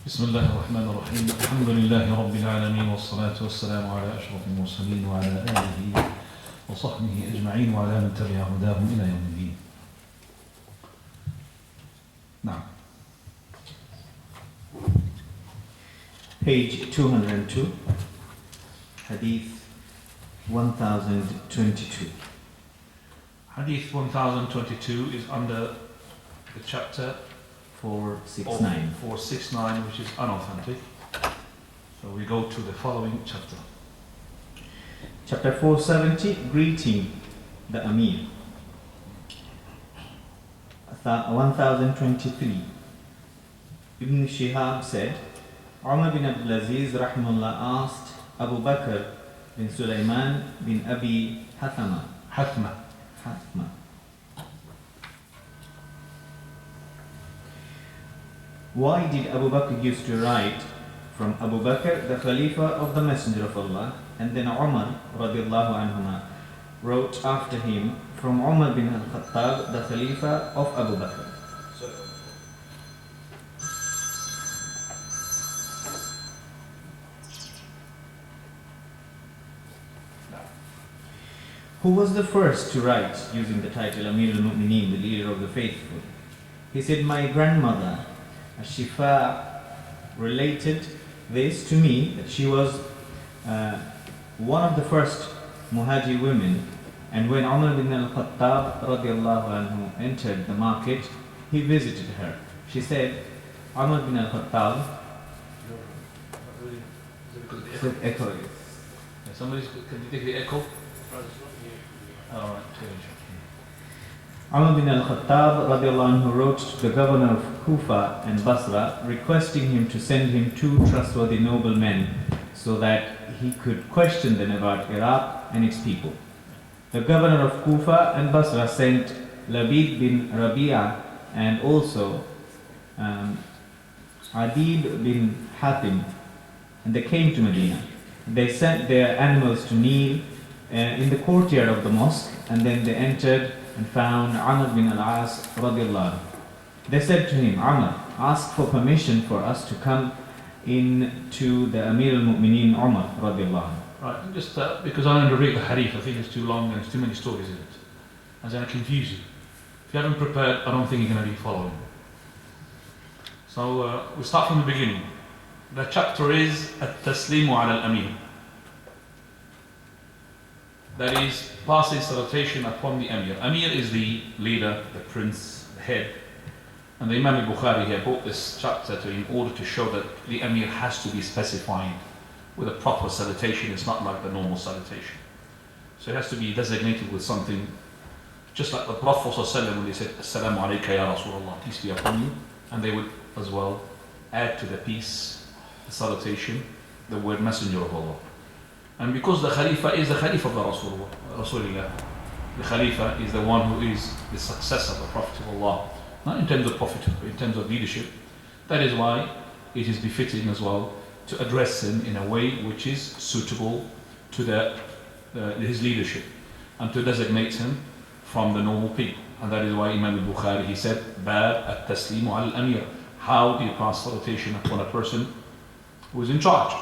بسم الله الرحمن الرحيم الحمد لله رب العالمين والصلاة والسلام على أشرف المرسلين وعلى آله وصحبه أجمعين وعلى من تبع هداهم إلى يوم الدين. نعم. Page 202, Hadith 1022. Hadith 1022 is under the chapter 469, which is unauthentic. So we go to the following chapter. Chapter 470, Greeting the Amir. 1023. Ibn Shihab said, Umar bin Abdul Aziz rahimahullah asked Abu Bakr bin Sulaiman bin Abi Hathma. Why did Abu Bakr used to write from Abu Bakr, the Khalifa of the Messenger of Allah, and then Umar radiallahu anhuma wrote after him from Umar bin al-Khattab, the Khalifa of Abu Bakr. Who was the first to write using the title Amir al-Mu'mineen, the leader of the faithful? He said, my grandmother Shifa related this to me, that she was one of the first Muhajir women, and when Umar bin al-Khattab radiallahu anhu entered the market, he visited her. She said, Umar bin al-Khattab echo. Can you take the echo? Alright, Umar bin al-Khattab radiallahu anhu wrote to the governor of Kufa and Basra requesting him to send him two trustworthy noble men so that he could question them about Iraq and its people. The governor of Kufa and Basra sent Labid bin Rabi'a and also Adib bin Hatim, and they came to Medina. They sent their animals to kneel in the courtyard of the mosque, and then they entered and found Amr bin al-As radiallahu anhu. They said to him, Amr, ask for permission for us to come in to the Amir al-Mu'mineen Umar radiallahu anhu. Right, just because I don't read the hadith, I think it's too long and there's too many stories in it. And then I confuse you. If you haven't prepared, I don't think you're going to be following. So we start from the beginning. The chapter is At-Taslimu ala al-Amir. That is, passing salutation upon the Amir. Amir is the leader, the prince, the head. And the Imam al-Bukhari here brought this chapter in order to show that the Amir has to be specified with a proper salutation. It's not like the normal salutation. So it has to be designated with something, just like the Prophet ﷺ when they said, Assalamu alayka ya Rasulullah, peace be upon you. And they would as well add to the peace, the salutation, the word Messenger of Allah. And because the Khalifa is the Khalifa of the Rasulullah, the Khalifa is the one who is the successor of the Prophet of Allah, not in terms of prophethood, but in terms of leadership. That is why it is befitting as well to address him in a way which is suitable to his leadership, and to designate him from the normal people. And that is why Imam al-Bukhari, he said, Bab at-Taslimu al-Amir. How do you pass salutation upon a person who is in charge?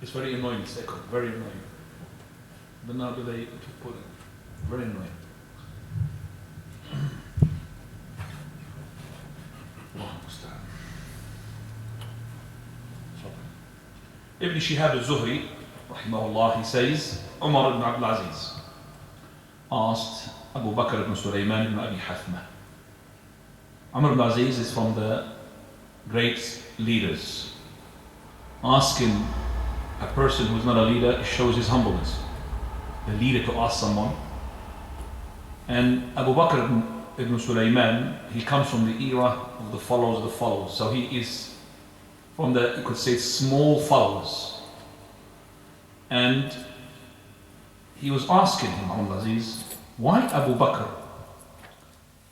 It's very annoying, this echo, very annoying. But now do they put it? Very annoying. Ibn Shihab al-Zuhri, rahimahullah, he says, Umar ibn Abdul Aziz asked Abu Bakr ibn Sulaiman ibn Abi Hathma. Umar ibn Aziz is from the great leaders. Asking a person who is not a leader shows his humbleness. The leader to ask someone. And Abu Bakr ibn Sulaiman, he comes from the era of the followers of the followers. So he is from the, you could say, small followers. And he was asking him, Umar Aziz, why Abu Bakr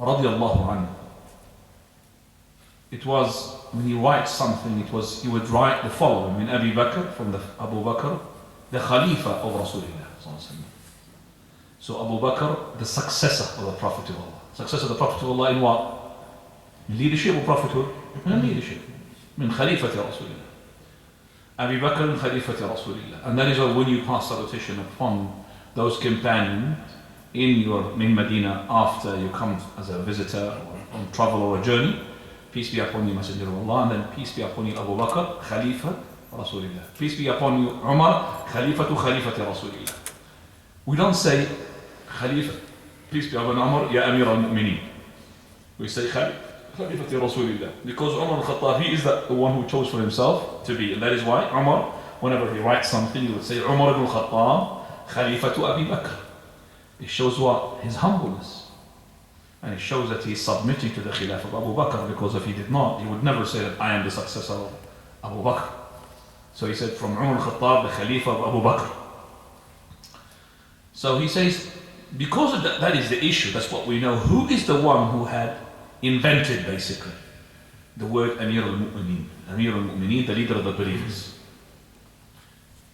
radiallahu anhu? It was, when he writes something, it was, he would write the following, min Abi Bakr, from the Abu Bakr, the Khalifa of Rasulullah. So Abu Bakr, the successor of the Prophet of Allah. Successor of the Prophet of Allah in what? Leadership or prophethood? Leadership. Min Khalifati Rasulillah. Abu Bakr and Khalifati Rasulillah. And that is why when you pass salutation upon those companions in Medina after you come as a visitor or on travel or a journey, peace be upon you, Messenger of Allah, and then peace be upon you, Abu Bakr, Khalifa Rasulillah. Peace be upon you, Umar, Khalifati Rasulillah. We don't say Khalifa, peace be upon Umar, Ya Amir al-Mu'mineen. We say Khalifati Rasulillah. Because Umar al-Khattab, he is the one who chose for himself to be. And that is why Umar, whenever he writes something, he would say Umar ibn al-Khattab, Khalifatu Abi Bakr. It shows what? His humbleness. And it shows that he is submitting to the Khilafah of Abu Bakr, because if he did not, he would never say that I am the successor of Abu Bakr. So he said from Umar al-Khattab, the Khalifa of Abu Bakr. So he says, because of that is the issue, that's what we know. Who is the one who had invented basically the word Amir al-Mu'mineen? Amir al-Mu'mineen, the leader of the believers.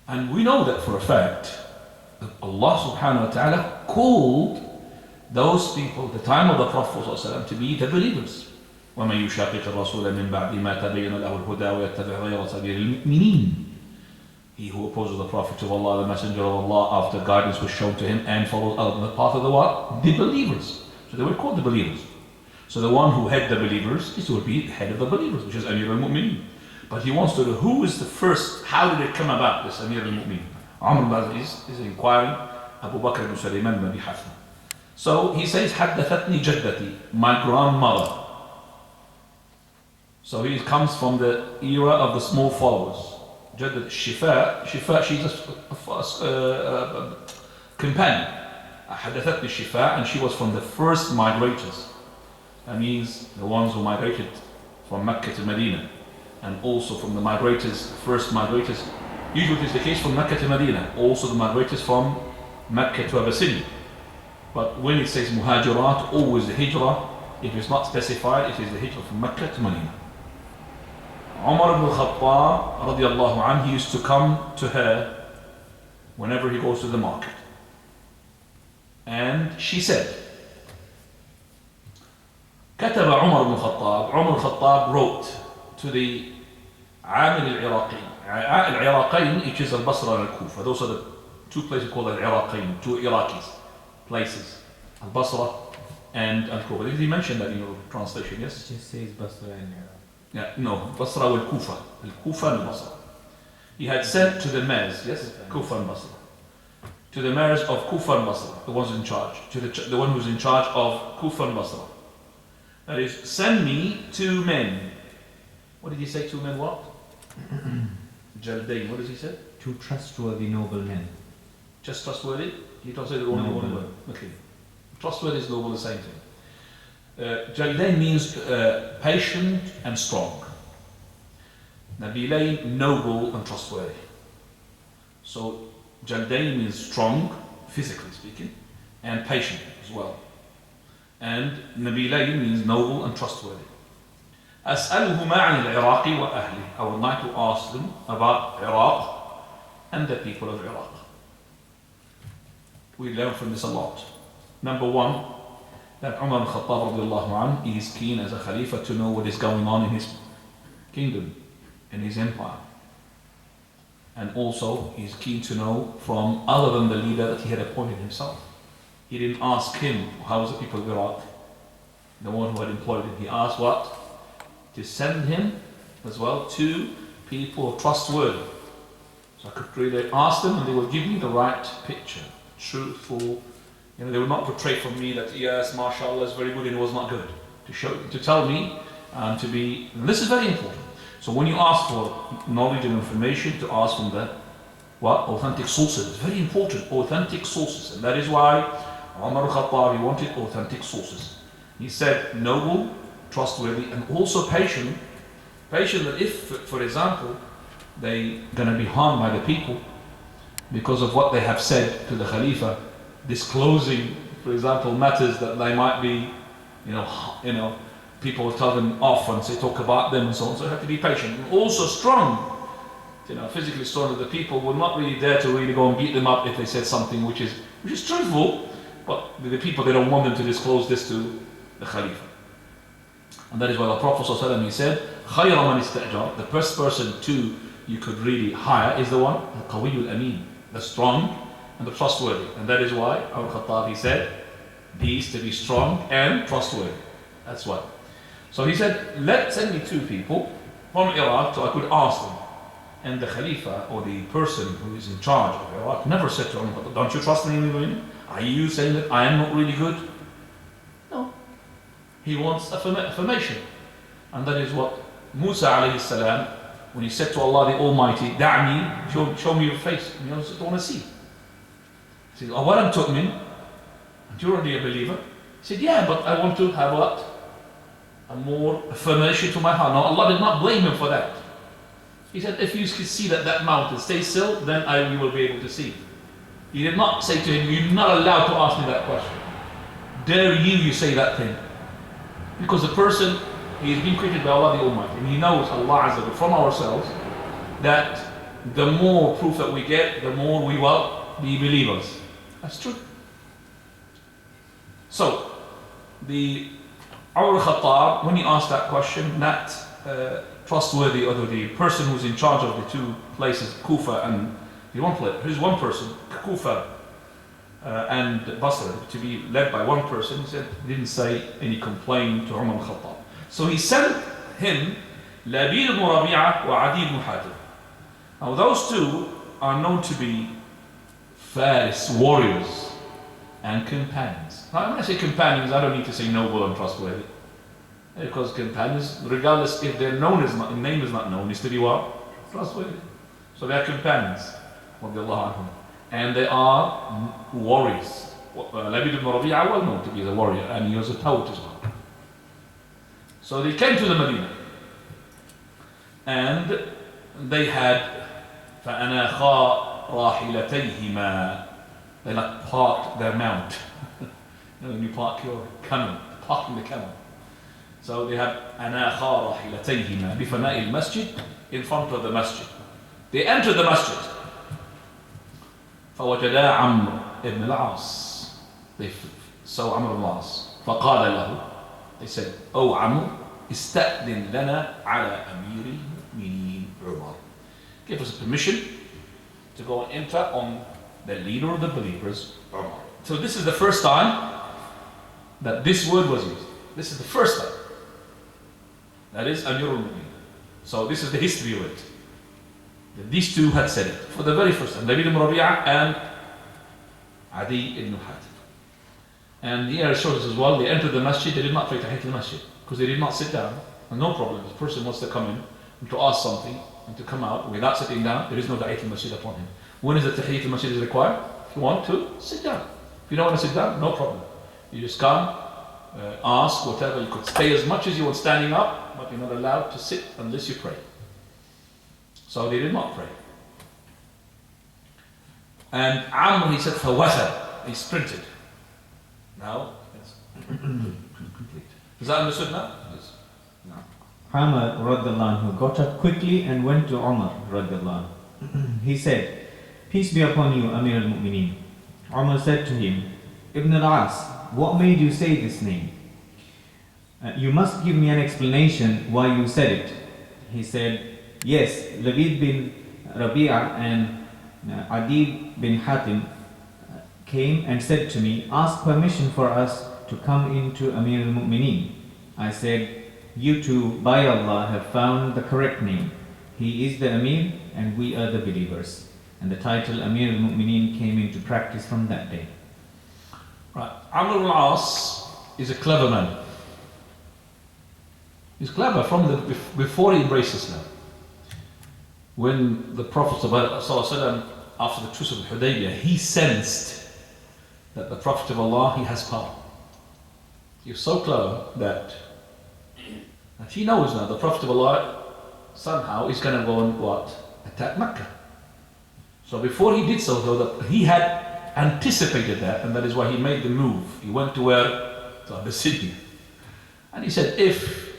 And we know that for a fact, that Allah subhanahu wa ta'ala called those people at the time of the Prophet ﷺ to be the believers. وَمَنْ يُشَاقِقِ الرَّسُولَ مِنْ بَعْدِ مَا تَبَيَّنَ لَهُ الْهُدَى وَيَتَّبِعْ غَيْرَ سَبِيلِ الْمُؤْمِنِينَ. He who opposes the Prophet of Allah, the Messenger of Allah, after guidance was shown to him and follows the path of the what? The believers. So they were called the believers. So the one who had the believers is to be the head of the believers, which is Amir al-Mu'mineen. But he wants to know who is the first, how did it come about, this Amir al-Mu'mineen? Amr al-Aziz is inquiring Abu Bakr ibn Sulaiman ibn Abi Hatham. So he says, حدثتني جدتي, my grandmother. So he comes from the era of the small followers. Jaddat Shifa, she's a companion. حدثتني Shifa, and she was from the first migrators. That means the ones who migrated from Mecca to Medina, and also from the migrators, first migrators. Usually it is the case from Mecca to Medina, also the migrators from Mecca to Abyssinia. But when it says Muhajirat, always the Hijrah, if it's not specified, it is the Hijrah from Mecca to Medina. Umar ibn al-Khattab radiallahu anhu, he used to come to her whenever he goes to the market. And she said, كتب عمر بن الخطاب, Umar al-Khattab wrote to the عامل العراقي. Al-Iraqayn, which is Al-Basra and Al-Kufa. Those are the two places called Al-Iraqayn, two Iraqis places. Al-Basra and Al-Kufa. Did he mention that in your translation, yes? It just says Basra and Iraq. Yeah, no, Basra and Kufa. Al-Kufa and Basra. He had sent to the mayors, yes? Kufa and Basra. To the mayors of Kufa and Basra, the ones in charge. To the one who's in charge of Kufa and Basra. That is, send me 2 men. What did he say, 2 men what? Jaldayn, what does he say? 2 trustworthy noble men. Just trustworthy? He don't say the only one word. Okay. Trustworthy is noble, the same thing. Jaldayn means patient and strong. Nabilayn, noble and trustworthy. So Jaldayn means strong, physically speaking, and patient as well. And Nabilayn means noble and trustworthy. أسألهما عن العراق وأهله. I would like to ask them about Iraq and the people of Iraq. We learn from this a lot. Number 1, that Umar al-Khattab radiallahu anhu is keen as a Khalifa to know what is going on in his kingdom, in his empire. And also he's keen to know from other than the leader that he had appointed himself. He didn't ask him, how was the people of Iraq? The one who had employed him. He asked what? To send him as well to people trustworthy. So I could really ask them and they will give me the right picture, truthful. They will not portray from me that yes, mashallah is very good and it was not good. To tell me and to be, and this is very important. So when you ask for knowledge and information, to ask from the authentic sources. It's very important, authentic sources. And that is why Umar al-Khattab, he wanted authentic sources. He said noble, trustworthy, and also patient. Patient that if, for example, they're going to be harmed by the people because of what they have said to the Khalifa, disclosing, for example, matters that they might be, people will tell them off and say, talk about them and so on. So you have to be patient. And also strong, physically strong, that the people will not really dare to really go and beat them up if they said something which is truthful, but the people, they don't want them to disclose this to the Khalifa. And that is why the Prophet ﷺ, he said, خَيْرَ مَنِ اسْتَأْجَرَ, the first person you could really hire is the one, الْقَوِيُّ الْأَمِينَ, the strong and the trustworthy. And that is why Umar al-Khattab, he said, he is to be strong and trustworthy. That's why. So he said, send me 2 people from Iraq so I could ask them. And the Khalifa, or the person who is in charge of Iraq, never said to Umar, don't you trust me? Are you saying that I am not really good? No. He wants affirmation. And that is what Musa alayhi salam, when he said to Allah the Almighty, Da'ni, show me your face. And he also don't want to see. He said, Awalam tu'min, and you're already a believer. He said, yeah, but I want to have what? A more affirmation to my heart. Now Allah did not blame him for that. He said, if you can see that mountain stays still, then you will be able to see. He did not say to him, you're not allowed to ask me that question. Dare you say that thing. Because the person, he is being created by Allah the Almighty, and he knows Allah Azza wa Jalla from ourselves, that the more proof that we get, the more we will be believers. That's true. So, the Umar al-Khattab, when he asked that question, that trustworthy, or the person who's in charge of the 2 places, Kufa and there's one person, Kufa and Basra, to be led by one person, he said, he didn't say any complaint to Umar al-Khattab. So he sent him Labid ibn Rabi'ah wa Adi ibn Hatim. Now those 2 are known to be Faris, warriors and companions. Now when I say companions, I don't need to say noble and trustworthy. Because companions, regardless if their name is not known, is to be what? Trustworthy. So they are companions. And they are warriors. Labid ibn Rabi'ah well known to be a warrior, and he was a poet as well. So they came to the Medina, and they had فَأَنَاخَا رَاحِلَتَيْهِمَا, they like parked their mount. When you park your camel, parking the camel. So they had أَنَاخَا رَاحِلَتَيْهِمَا بِفَنَاءِ الْمَسْجِدِ, in front of the masjid. They entered the masjid. فَوَجَدَا عَمْرُ ibn al-As. They saw Amr ibn al-As. فَقَالَ لَهُ, they said, "Oh Amr, استأذن لنا على أمير المؤمنين عمر." Give us permission to go and enter on the leader of the believers, Umar. So this is the first time that this word was used. This is the first time. That is Amir al-Mu'minin. So this is the history of it. That these 2 had said it for the very first time. Labid ibn Rabi'ah and Adi ibn Hatim. And here it shows as well, they entered the masjid, they did not pray Tahiyyat al-Masjid, because they did not sit down. And no problem, if a person wants to come in and to ask something and to come out without sitting down, there is no Tahiyyat al-Masjid upon him. When is the Tahiyyat al-Masjid is required? If you want to, sit down. If you don't want to sit down, no problem. You just come, ask whatever, you could stay as much as you want standing up, but you're not allowed to sit unless you pray. So they did not pray. And Amr, he said, فَوَثَى, he sprinted. Now, it's complete. Is that understood now? Yes. No. Amr radiallahu anhu got up quickly and went to Umar radiallahu anhu. He said, "Peace be upon you, Amir al-Mu'mineen." Umar said to him, "Ibn al-As, what made you say this name? You must give me an explanation why you said it." He said, "Yes, Labid bin Rabi'ah and Adi bin Hatim came and said to me, 'Ask permission for us to come into Amir al-Mu'mineen.' I said, 'You 2, by Allah, have found the correct name. He is the Amir and we are the believers.' And the title Amir al-Mu'mineen came into practice from that day." Right. Amr al-As is a clever man. He's clever before he embraced Islam. When the Prophet ﷺ, after the truce of Hudaybiyah, he sensed that the Prophet of Allah, he has power. He's so clever that he knows now the Prophet of Allah somehow is going to go and attack Mecca. So before he did so, though, that he had anticipated that, and that is why he made the move. He went to where? To Abyssinia. And he said, if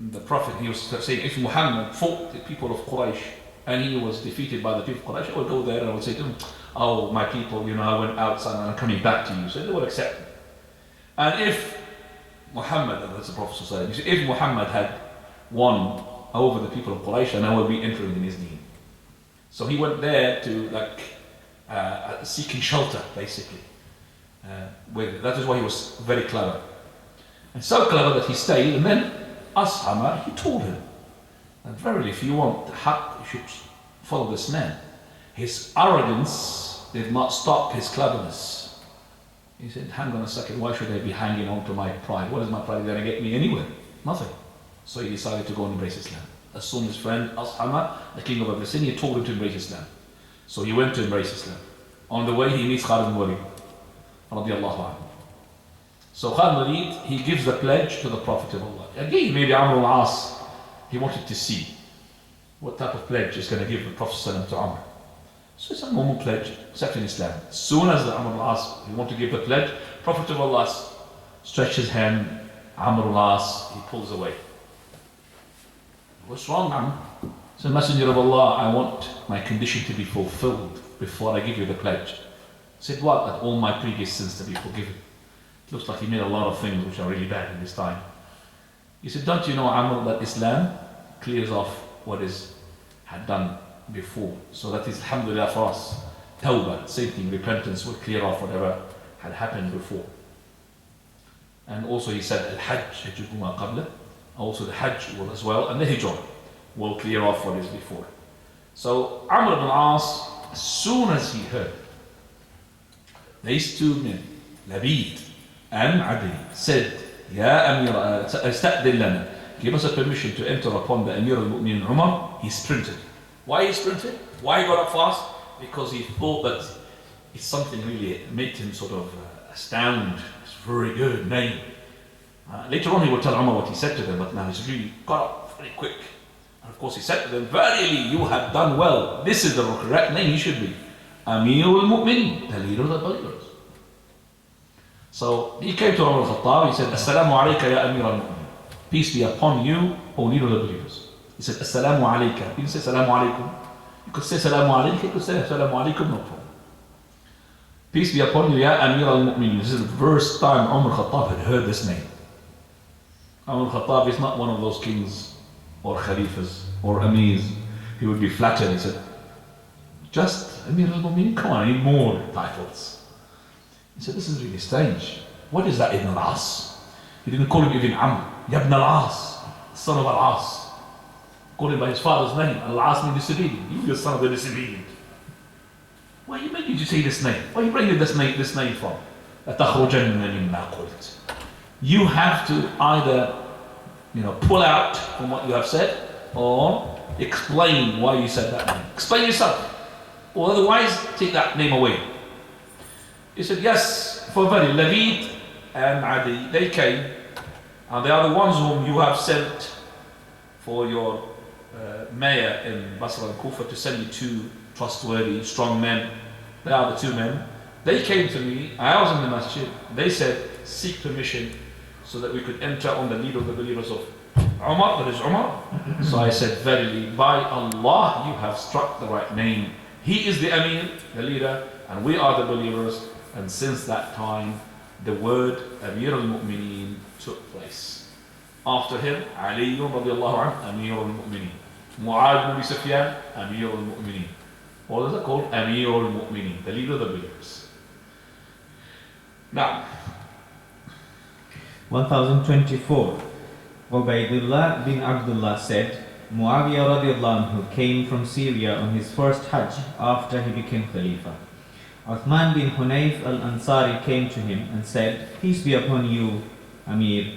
the Prophet, he was saying, if Muhammad fought the people of Quraysh and he was defeated by the people of Quraysh, I would go there and I would say to them, "Oh, my people, I went outside and I'm coming back to you." So they would accept it. And if Muhammad, and that's the Prophet ﷺ, he said, if Muhammad had won over the people of Quraysh, then I would be entering in his deen. So he went there to seeking shelter, basically. That is why he was very clever. And so clever that he stayed, and then Ashama, he told him, and verily, if you want the haqq, you should follow this man. His arrogance did not stop his cleverness. He said, hang on a second, why should I be hanging on to my pride? What is my pride going to get me anywhere? Nothing. So he decided to go and embrace Islam. As soon as his friend Ashama, the king of Abyssinia, told him to embrace Islam. So he went to embrace Islam. On the way, he meets Khalid ibn Walid, radiallahu anhu. So Khalid ibn Walid, he gives the pledge to the Prophet of Allah. Again, maybe Amr al-As, he wanted to see what type of pledge is going to give the Prophet ﷺ to Amr. So it's a normal pledge, except in Islam. As soon as the Amr al-As, he wanted to give the pledge, Prophet of Allah stretches his hand, Amr al-As, he pulls away. What's wrong, Amr? So Messenger of Allah, I want my condition to be fulfilled before I give you the pledge. He said, what? That all my previous sins to be forgiven. It looks like he made a lot of things which are really bad in this time. He said, don't you know, Amr, that Islam clears off what is had done before. So that is alhamdulillah for us. Tawbah, same thing, repentance will clear off whatever had happened before. And also he said, Al-Hajj, Hajjukuma qabla. Also the Hajj will as well, and the Hijrah will clear off what is before. So Amr ibn As, as soon as he heard, these two men, Labid and Adi, said, Ya Amir, ista'dil lana, give us a permission to enter upon the Amir al-Mu'minin Umar. He sprinted. Why he sprinted? Why he got up fast? Because he thought that it's something really made him sort of astound. It's a very good name. Later on he will tell Umar what he said to them, but now he's really got up very quick. And of course he said to them, verily you have done well. This is the correct name you should be. Amir al-Mu'minin, the leader of the believers. So he came to Umar al-Khattab, he said, Assalamu alayka ya Amir al-Mu'minin. Peace be upon you, O leader of the believers. He said, Assalamu alayka. He didn't say Assalamu alaikum. You could say Assalamu alayka, you could say Assalamu alaikum, no problem. Peace be upon you, Ya Amir al-Mu'minin. This is the first time Umar al-Khattab had heard this name. Umar al-Khattab is not one of those kings or khalifas or amirs. He would be flattered. He said, just Amir al-Mu'minin, come on, I need more titles. He said, this is really strange. What is that Ibn al-As? He didn't call him Ibn Amr. Ya Ibn al-As, son of al-As. Call him by his father's name. Al-As means disobedient. You, the son of the disobedient. Why did you say this name? Why are you bringing this name from? You have to either, pull out from what you have said, or explain why you said that name. Explain yourself. Or otherwise, take that name away. He said, yes, for very Labid and Adi, they came, and they are the ones whom you have sent for your mayor in Basra and Kufa to send you two trustworthy, strong men. They are the two men. They came to me, I was in the masjid, they said, seek permission so that we could enter on the leader of the believers of Umar, that is Umar. So I said, verily, by Allah, you have struck the right name. He is the Amir, the leader, and we are the believers. And since that time, the word Amir al-Mu'mineen took place. After him, Ali radiallahu anhu, Amir al-Mu'mineen. Mu'ad ibn Sufyan, Amir al-Mu'mineen. What is it called? Amir al-Mu'mineen, the leader of the believers. Now, 1024. Ubaydullah bin Abdullah said, Muawiyah radiallahu anhu came from Syria on his first Hajj after he became Khalifa. Uthman bin Hunayf al-Ansari came to him and said, peace be upon you, Amir,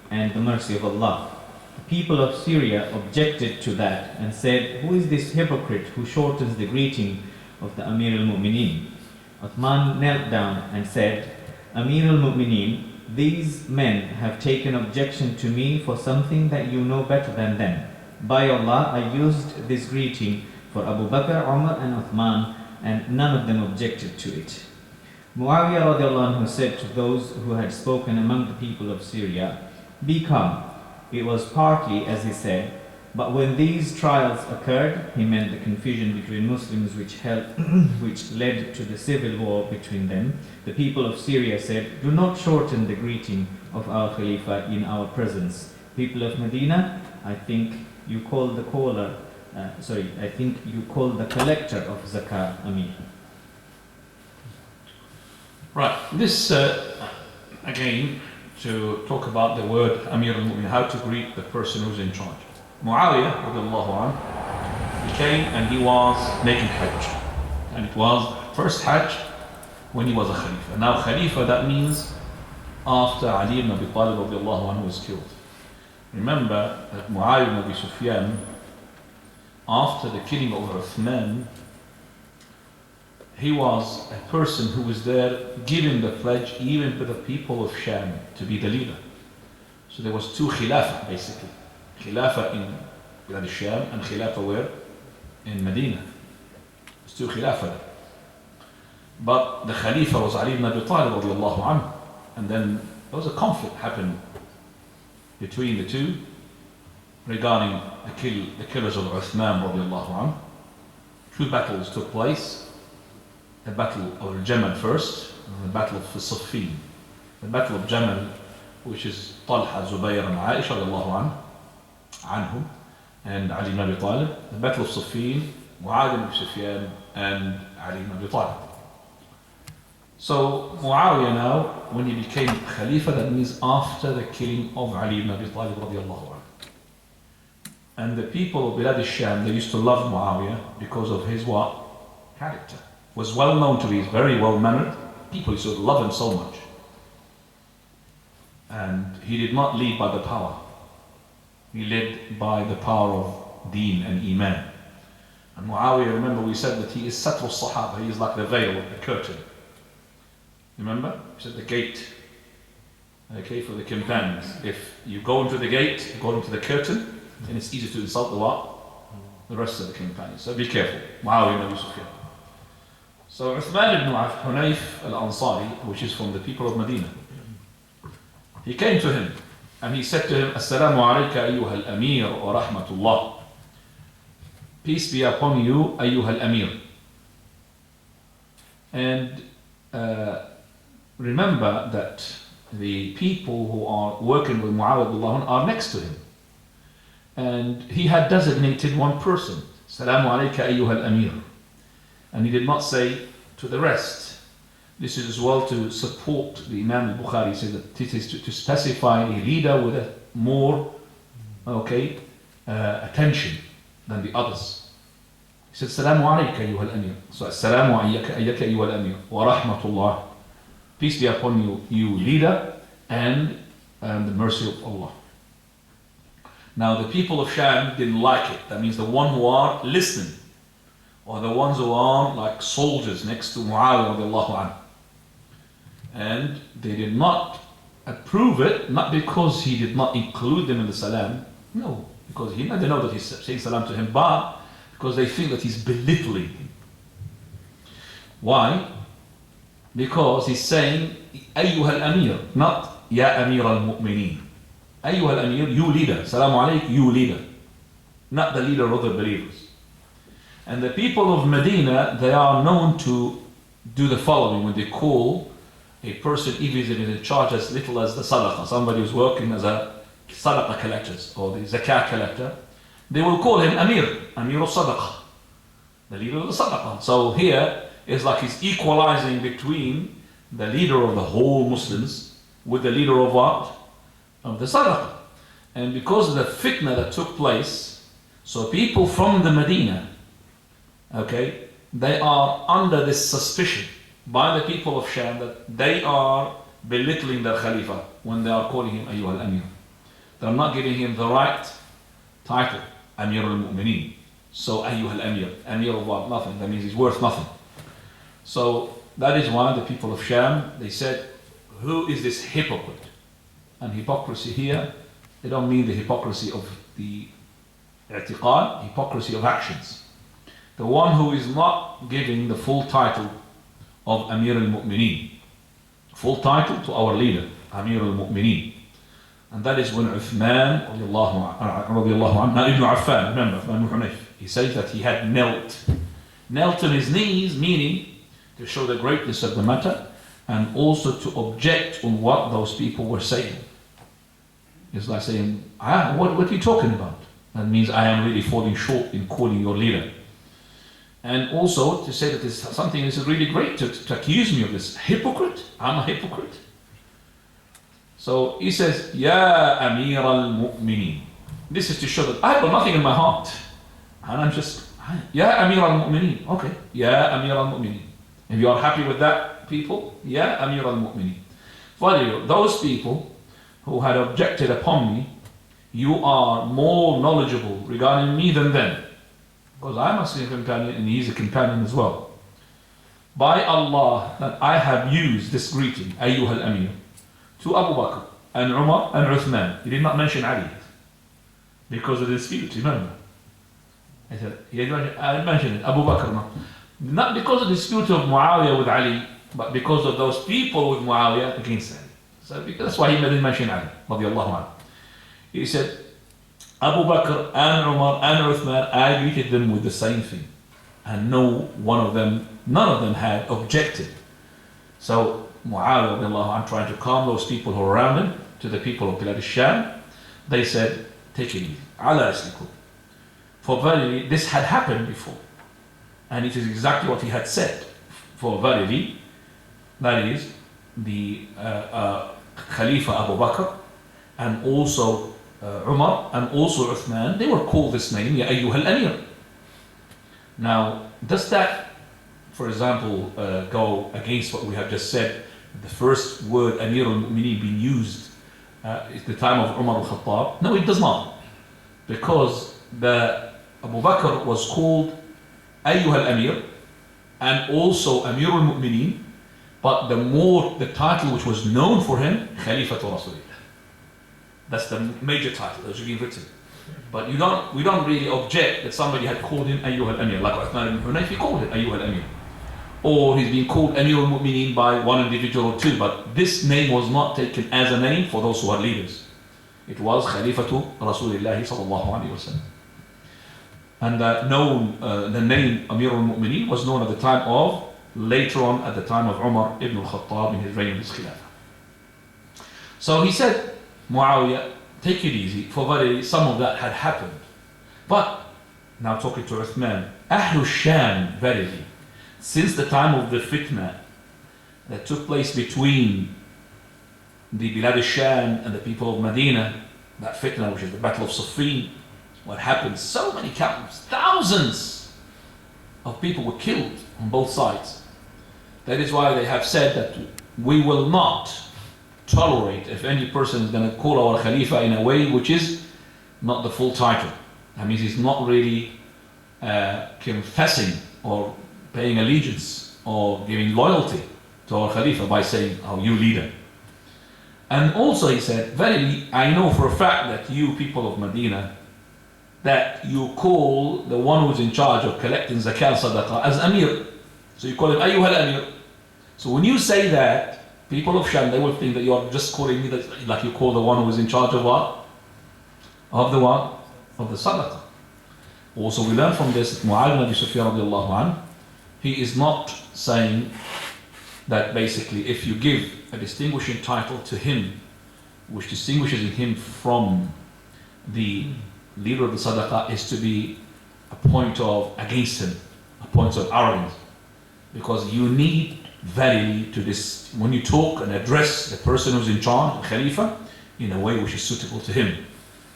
and the mercy of Allah. The people of Syria objected to that and said, who is this hypocrite who shortens the greeting of the Amir al-Mu'mineen? Uthman knelt down and said, Amir al-Mu'mineen, these men have taken objection to me for something that you know better than them. By Allah, I used this greeting for Abu Bakr, Umar and Uthman, and none of them objected to it. Muawiyah radiallahu anhu said to those who had spoken among the people of Syria, be calm. It was partly, as he said, But when these trials occurred, he meant the confusion between Muslims which led to the civil war between them. The people of Syria said, "Do not shorten the greeting of our Khalifa in our presence." People of Medina, I think you call the collector of zakah Amir. Right, this again, to talk about the word Amir al-Mu'min, how to greet the person who's in charge. Muawiyah radiallahu anhu, he came and he was making Hajj. And it was first Hajj when he was a Khalifa. Now Khalifa, that means after Ali ibn Abi Talib radiallahu anhu was killed. Remember that Muawiyah ibn Abi Sufyan, after the killing of Uthman, he was a person who was there giving the pledge even to the people of Sham to be the leader. So there was two Khilafah basically. Khilafah in Bilad al-Sham and Khilafah where? In Medina. There's two Khilafah. But the Khalifa was Ali ibn Abi Talib radiallahu anhu. And then there was a conflict happened between the two regarding the killers of Uthman radiallahu anhu. Two battles took place. The battle of Jamal first, and the battle of Siffin. The battle of Jamal, which is Talha, Zubayr and Aisha radiallahu anhum, and Ali ibn Abi Talib. The battle of Siffin, Muawiyah ibn Abi Sufyan and Ali ibn Abi Talib. So Muawiyah now, when he became Khalifa, that means after the killing of Ali ibn Abi Talib radiallahu anhu. And the people of Bilad al-Sham, they used to love Muawiyah because of his what? Character. Was well known to be very well mannered. People used to love him so much. And he did not lead by the power. He led by the power of deen and iman. And Muawiyah, remember we said that he is satr al-sahaba, he is like the veil, the curtain. Remember? We said the gate, okay, for the companions. If you go into the gate, you go into the curtain, then it's easy to insult the what? The rest of the companions. So be careful. Muawiyah ibn Abi Sufyan. So Uthman ibn Hunayf al-Ansari, which is from the people of Medina, he came to him and he said to him, "Assalamu alayka ayyuha al-amir wa rahmatullah." Peace be upon you, ayyuha al-amir. And remember that the people who are working with Muawiyah are next to him. And he had designated one person, "Assalamu alayka ayyuha al-amir." And he did not say to the rest. This is as well to support the Imam al-Bukhari. He said that it is to specify a leader with a more attention than the others. He said, "Salamu alayka ayyuha al-amir." So, "Assalamu ayyaka ayyuha al-amir wa rahmatullah." Peace be upon you, you leader, and the mercy of Allah. Now the people of Sham didn't like it. That means the one who are listening, or the ones who are like soldiers next to Muawiyah radiallahu anhu. And they did not approve it, not because he did not include them in the salam, no, because they know that he's saying salam to him, but because they think that he's belittling him. Why? Because he's saying, "Ayyuha al-amir," not "Ya amir al-mu'mineen." "Ayyuha al-amir," you leader. "Salamu alayk," you leader. Not the leader of the believers. And the people of Medina, they are known to do the following when they call a person, if he's in charge as little as the sadaqah, somebody who's working as a sadaqah collector or the zakah collector, they will call him Amir al-Sadaqah, the leader of the sadaqah. So here is like he's equalizing between the leader of the whole Muslims with the leader of what? Of the sadaqah. And because of the fitna that took place, so people from the Medina, they are under this suspicion by the people of Sham that they are belittling their Khalifa when they are calling him Ayyuha al-Amir. They are not giving him the right title, Amir al-Mu'mineen. So Ayyuha al-Amir, Amir of what? Nothing. That means he's worth nothing. So that is why the people of Sham, they said, who is this hypocrite? And hypocrisy here, they don't mean the hypocrisy of the i'tiqad, hypocrisy of actions. The one who is not giving the full title of Amir al-Mu'mineen, full title to our leader, Amir al-Mu'mineen. And that is when Uthman radiallahu anhu, Ibn Affan, remember, Uthman ibn Hunayf, he says that he had knelt on his knees, meaning to show the greatness of the matter and also to object on what those people were saying. It's like saying, what are you talking about? That means I am really falling short in calling your leader. And also to say that this is something that is really great to accuse me of this. Hypocrite? I'm a hypocrite. So he says, Ya Amir al-Mu'mineen. This is to show that I've got nothing in my heart. And I'm just, Ya Amir al-Mu'mineen. Okay, Ya Amir al-Mu'mineen. If you are happy with that, people, Ya Amir al-Mu'mineen. Finally, those people who had objected upon me, you are more knowledgeable regarding me than them. Because I'm a Muslim companion and he's a companion as well. By Allah, that I have used this greeting, Ayyuha al-Amir, to Abu Bakr and Umar and Uthman. He did not mention Ali because of the dispute, remember? I said, I didn't mention it, Abu Bakr, no. Not because of the dispute of Muawiyah with Ali, but because of those people with Muawiyah against Ali. So that's why he didn't mention Ali, radiallahu anhu. He said, Abu Bakr and Umar and Uthman, I greeted them with the same thing. And none of them had objected. So Muawiyah radiallahu anhu, trying to calm those people who were around him, to the people of Bilad al-Sham, they said, take it easy. Ala aslikum. For verily, this had happened before. And it is exactly what he had said. For verily, that is, the Khalifa Abu Bakr and also Umar and also Uthman, they were called this name, Ya Ayyuha al-Amir. Now, does that, for example, go against what we have just said? The first word Amir al-Mu'mineen being used at the time of Umar al-Khattab? No, it does not. Because the Abu Bakr was called Ayyuha al-Amir and also Amir al-Mu'mineen, but the title which was known for him, Khalifatu Rasulillah. That's the major title that was being written. But we don't really object that somebody had called him Ayyuha al-Amir, like Uthman ibn Hunayf, he called it Ayyuha al-Amir. Or he's been called Amir al-Mu'mineen by one individual or two, but this name was not taken as a name for those who are leaders. It was Khalifatu Rasulillah sallallahu alayhi wa sallam. And the name Amir al-Mu'mineen was known at the time of, later on at the time of Umar ibn al-Khattab in his reign of his Khilafah. So he said, Muawiyah, take it easy, for verily some of that had happened. But, now talking to Uthman, Ahlu Sham, verily, since the time of the fitna that took place between the Bilad al-Sham and the people of Medina, that fitna which is the Battle of Siffin, what happened, so many countless, thousands of people were killed on both sides. That is why they have said that we will not tolerate if any person is going to call our Khalifa in a way which is not the full title. That means he's not really confessing or paying allegiance or giving loyalty to our Khalifa by saying, oh, you leader. And also he said, verily, I know for a fact that you people of Medina, that you call the one who's in charge of collecting zakat sadaqah as Amir. So you call him Ayyuha al-Amir. So when you say that, people of Sham, they will think that you are just calling me that, like you call the one who is in charge of what? Of the what? Of the sadaqah. Also we learn from this that Mu'adh ibn Abi Sufyan radiallahu anhu, he is not saying that basically if you give a distinguishing title to him, which distinguishes him from the leader of the sadaqah, is to be a point of against him, a point of arrogance. Because you need verily to this, when you talk and address the person who's in charge, the Khalifa, in a way which is suitable to him.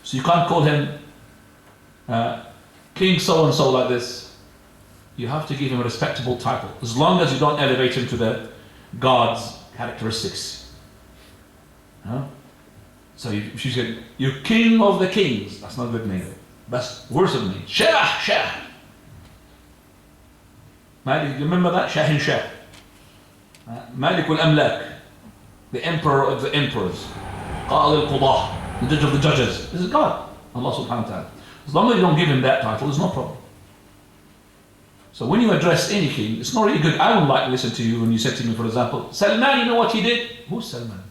So you can't call him King so-and-so like this. You have to give him a respectable title, as long as you don't elevate him to the God's characteristics. Huh? So she said, you're king of the kings. That's not a good name. That's worse than name. Shah. Malik, you remember that? Shahin Shah. Malik al-Amlak, the emperor of the emperors. Qa'al al-Qudah, the judge of the judges. This is God, Allah subhanahu wa ta'ala. As long as you don't give him that title, there's no problem. So when you address any king, it's not really good. I would like to listen to you when you said to me, for example, Salman, you know what he did? Who's Salman?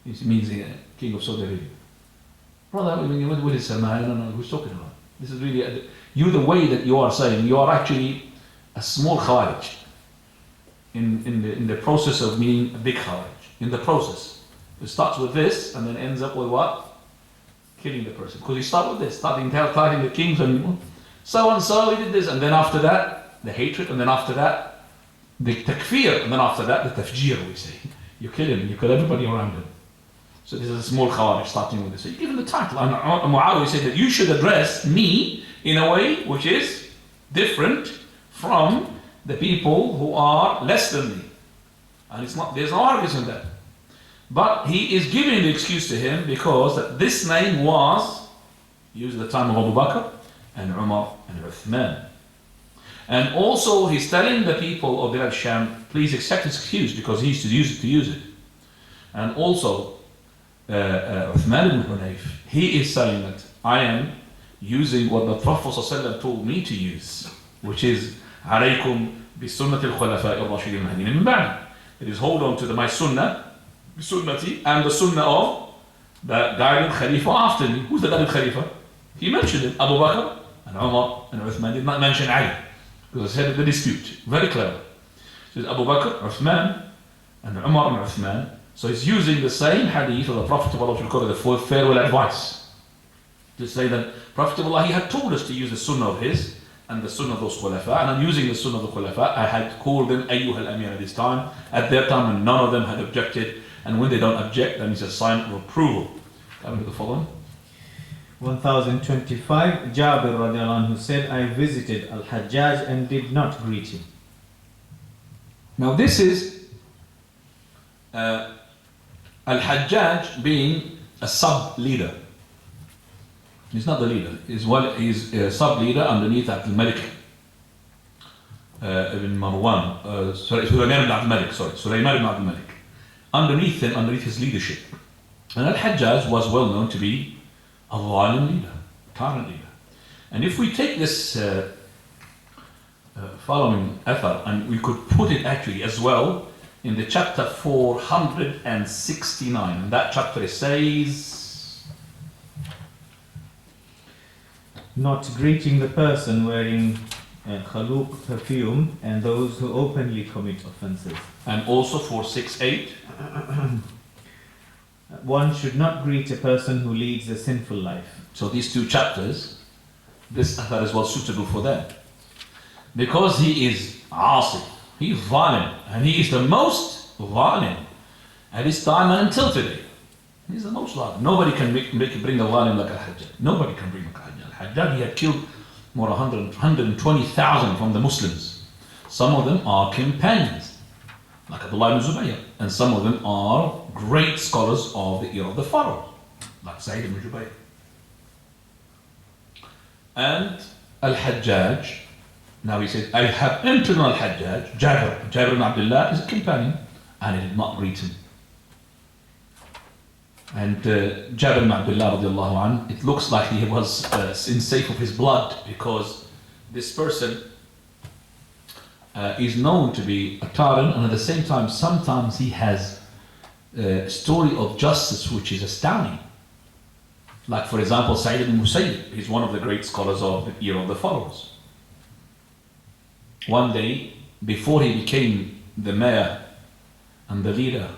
It means king of Saudi Arabia. Brother, what is Salman? I don't know who's talking about. This is really, you the way that you are saying, you are actually a small Khawarij in the process of being a big Khawarij. In the process. It starts with this and then ends up with what? Killing the person. Because you start with this, starting the kings and so and so, he did this, and then after that, the hatred, and then after that, the takfir, and then after that, the tafjir, we say. You kill him, you kill everybody around him. So this is a small Khawarij starting with this. So you give him the title. And Muawiyah said that you should address me in a way which is different from the people who are less than me. And it's not, there's no argument in that. But he is giving the excuse to him because that this name was used at the time of Abu Bakr and Umar and Uthman. And also he's telling the people of Bilad Sham, please accept his excuse because he used to use it. And also Uthman ibn Hunayf, he is saying that I am using what the Prophet ﷺ told me to use, which is عليكم بسنة الخلفاء الراشدين المهديين من بعد. It is hold on to my sunnah, sunnati, and the sunnah of the guided Khalifa after me. Who's the guided Khalifa? He mentioned it, Abu Bakr and Umar and Uthman, did not mention Ali because I said the dispute. Very clever. So it's Abu Bakr, Uthman, and Umar and Uthman. So he's using the same hadith of the Prophet of Allah, the farewell advice, to say that Prophet of Allah, he had told us to use the sunnah of his and the sunnah of those khulafa, and I'm using the sunnah of the khulafa. I had called them ayyuha al-amir at this time, at their time, and none of them had objected. And when they don't object, that means a sign of approval. Coming to the following. 1025, Jabir radiallahu anhu said, I visited Al-Hajjaj and did not greet him. Now this is Al-Hajjaj being a sub-leader. He's not the leader. He's a sub-leader underneath Abdul Malik ibn Marwan. Sulaiman ibn Abdul Malik. Sulaiman ibn Abdul Malik. Underneath him, underneath his leadership. And Al-Hajjaj was well known to be a zalim leader, a tyrant leader. And if we take this following athar, and we could put it actually as well in the chapter 469. And that chapter says, not greeting the person wearing khaluq perfume and those who openly commit offenses. And also 468. One should not greet a person who leads a sinful life. So these two chapters, this athar is well suitable for them. Because he is asif, he is zalim, and he is the most zalim at his time and until today. He's the most zalim. Nobody can bring a zalim like Al-Hajjaj. Nobody can bring Al-Hajjaj. Al-Hajjaj, he had killed more than 120,000 from the Muslims. Some of them are companions, like Abdullah ibn Zubayr, and some of them are great scholars of the era of the Pharaoh, like Sa'id ibn Jubayr. And Al-Hajjaj, now he said, I have entered on Al-Hajjaj, Jabir ibn Abdullah is a companion, and he did not greet him. And Jabir ibn Abdullah radiallahu anh, it looks like he was in safe of his blood, because this person is known to be a tyrant, and at the same time, sometimes he has a story of justice which is astounding. Like for example, Sa'id ibn Musayyib, he's one of the great scholars of the era of the pharaohs. One day, before he became the mayor and the leader,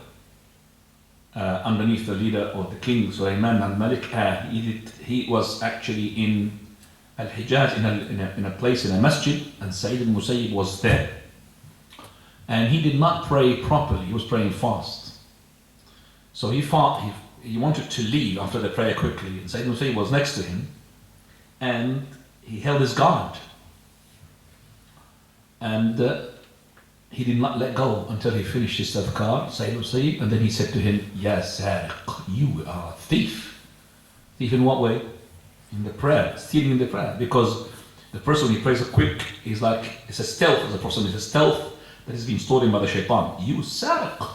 underneath the leader of the king, Sulaiman al-Malik, he was actually in Al-Hijaz, in a place, in a masjid, and Sa'id ibn Musayyib was there. And he did not pray properly, he was praying fast. So he wanted to leave after the prayer quickly, and Sa'id ibn Musayyib was next to him, and he held his garment. And he did not let go until he finished his adhkar, Sa'id ibn Musayyib, and then he said to him, Ya Sariq, you are a thief. Thief in what way? In the prayer, stealing in the prayer. Because the person, when he prays quick, he's like, it's a stealth, as a person, it's a stealth that is being stolen by the shaitan. You Sariq.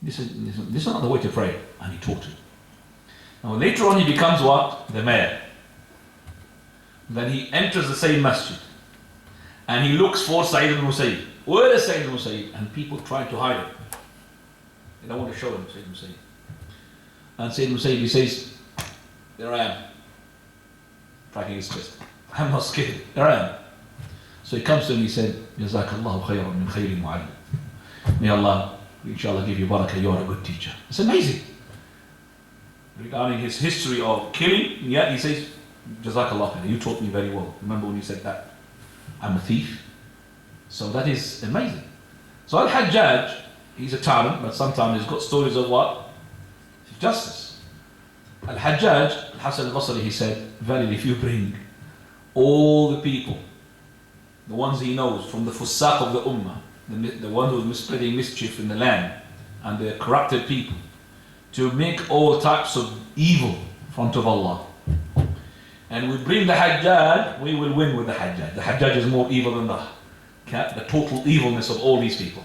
This is not the way to pray. And he taught him. Now later on he becomes what? The mayor. Then he enters the same masjid. And he looks for Sa'id ibn Musayyib. Where is Sa'id ibn Musayyib? And people try to hide him. They don't want to show him Sa'id ibn Musayyib. And Sayyid Musayyib, he says, there I am, cracking his chest. I'm not scared, there I am. So he comes to him, he said, Jazakallahu khayran min khayri mu'allim. May Allah, inshallah, give you barakah, you are a good teacher. It's amazing. Regarding his history of killing, yet he says, Jazakallah khayran, you taught me very well. Remember when you said that? I'm a thief. So that is amazing. So Al-Hajjaj, he's a tyrant, but sometimes he's got stories of what? Justice. Al-Hajjaj, Al-Hasan al-Basri, he said, verily if you bring all the people, the ones he knows from the fusaq of the ummah, the one who's spreading mischief in the land, and the corrupted people, to make all types of evil in front of Allah, and we bring the Hajjaj, we will win with the Hajjaj. The Hajjaj is more evil than the total evilness of all these people.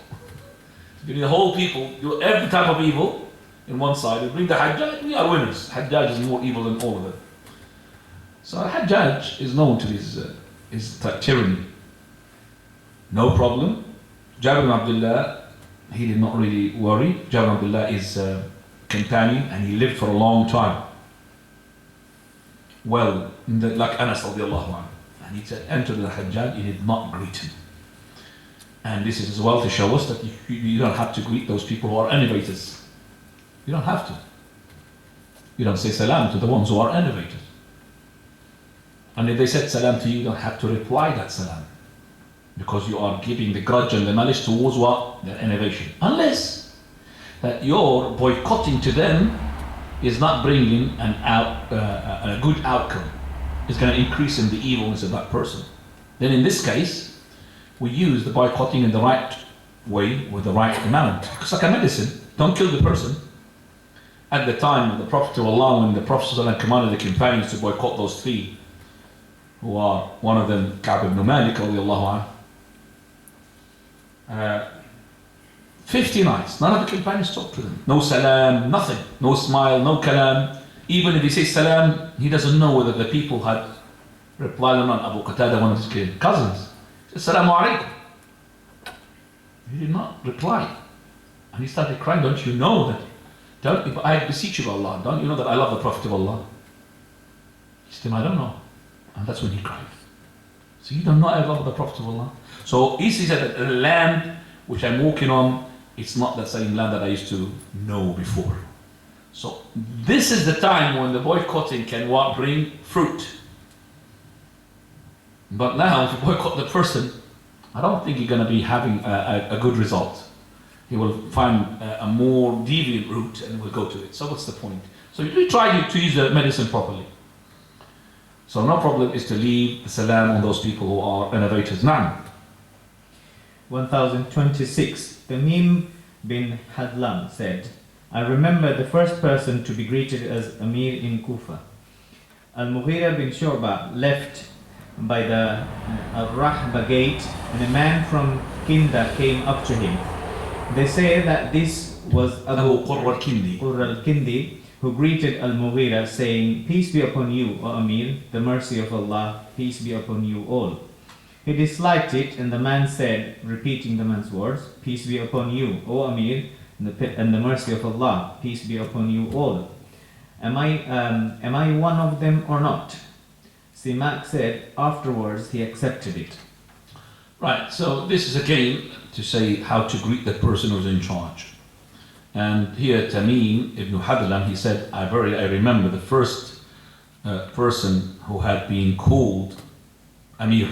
You bring the whole people, do every type of evil in one side, we bring the Hajjaj, we are winners. Hajjaj is more evil than all of them. So Hajjaj is known to his tyranny. No problem. Jabir ibn Abdullah, he did not really worry. Jabir ibn Abdullah is a companion and he lived for a long time. Well, like Anas radiallahu anhu. And he said, enter the Hajjaj, he did not greet him. And this is as well to show us that you don't have to greet those people who are innovators. You don't have to. You don't say salam to the ones who are innovators. And if they said salam to you, you don't have to reply that salam. Because you are giving the grudge and the malice towards what? Their innovation. Unless that your boycotting to them is not bringing a good outcome. It's going to increase in the evilness of that person. Then in this case, we use the boycotting in the right way with the right amount. It's like a medicine. Don't kill the person. At the time of the Prophet of Allah, when the Prophet commanded the companions to boycott those three, who are one of them Ka'b ibn Malik radiallahu anhu, 50 nights, none of the companions talked to them. No salam, nothing. No smile, no kalam. Even if he says salam, he doesn't know whether the people had replied or not. Abu Qatada, one of his cousins, said, Assalamu alaikum. He did not reply. And he started crying, don't you know that? I beseech you by Allah, don't you know that I love the Prophet of Allah? He said, I don't know. And that's when he cried. So you don't know I love the Prophet of Allah? So he said that the land which I'm walking on, it's not the same land that I used to know before. So this is the time when the boycotting can bring fruit. But now if you boycott the person, I don't think you're going to be having a good result. He will find a more deviant route and will go to it. So what's the point? So you try to use the medicine properly. So no problem is to leave the salam on those people who are innovators. Now, 1026. Tamim bin Hadlam said, I remember the first person to be greeted as Amir in Kufa. Al-Mughira bin Shu'bah left by the Al-Rahba gate, and a man from Kinda came up to him. They say that this was Abu Qurra al-Kindi, who greeted Al-Mughira, saying, Peace be upon you, O Amir, the mercy of Allah, peace be upon you all. He disliked it, and the man said, repeating the man's words, Peace be upon you, O Amir, and the mercy of Allah, peace be upon you all. Am I one of them or not? Simak said, afterwards he accepted it. Right, so this is again to say how to greet the person who's in charge. And here Tamim ibn Hadlam, he said, I remember the first person who had been called Amir.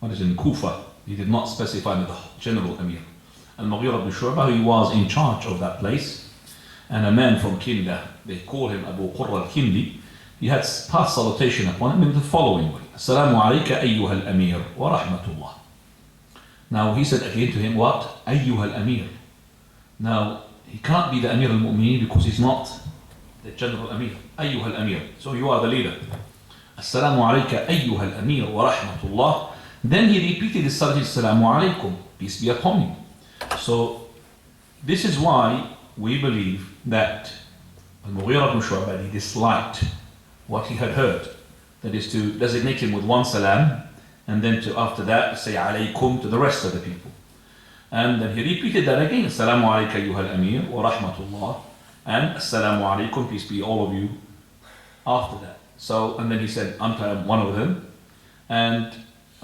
What is in Kufa? He did not specify the general Amir. Al-Mughira ibn Shu'bah, he was in charge of that place. And a man from Kinda, they call him Abu Qurra al-Kindi, he had passed salutation upon him in the following way. Assalamu alayka ayyuha al-Amir wa rahmatullah. Now he said again to him, what? Ayyuha al-Amir. Now, he can't be the Amir al-Mu'mineen because he's not the General Amir. Ayyuha al-Amir. So you are the leader. Assalamu alayka ayyuha al-Amir wa rahmatullah. Then he repeated the salat, Assalamu alaykum. Peace be upon you. So this is why we believe that Al-Mughira ibn Shu'bah, he disliked what he had heard. That is to designate him with one salam, and then to after that say alaykum to the rest of the people. And then he repeated that again, Assalamu alayka ayyuha al-Amir wa rahmatullah. and Assalamu alaikum, peace be all of you, after that. So, and then he said, I'm one of them. And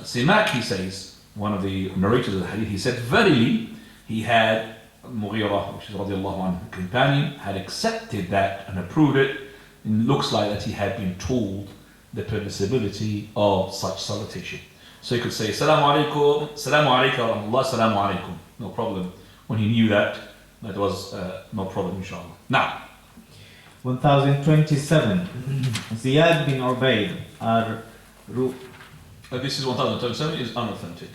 Simak, he says, one of the narrators of the hadith, he said, verily, he had Mughira, which is radiallahu anhu, companion, had accepted that and approved it. It looks like that he had been told the permissibility of such salutation. So he could say, Assalamu alaikum, Assalamu alaikum, wa rahmatullah, Assalamu alaikum. No problem. When he knew that was no problem, inshallah. Now, 1027. Ziyad bin Ubayd this is 1027, is unauthentic.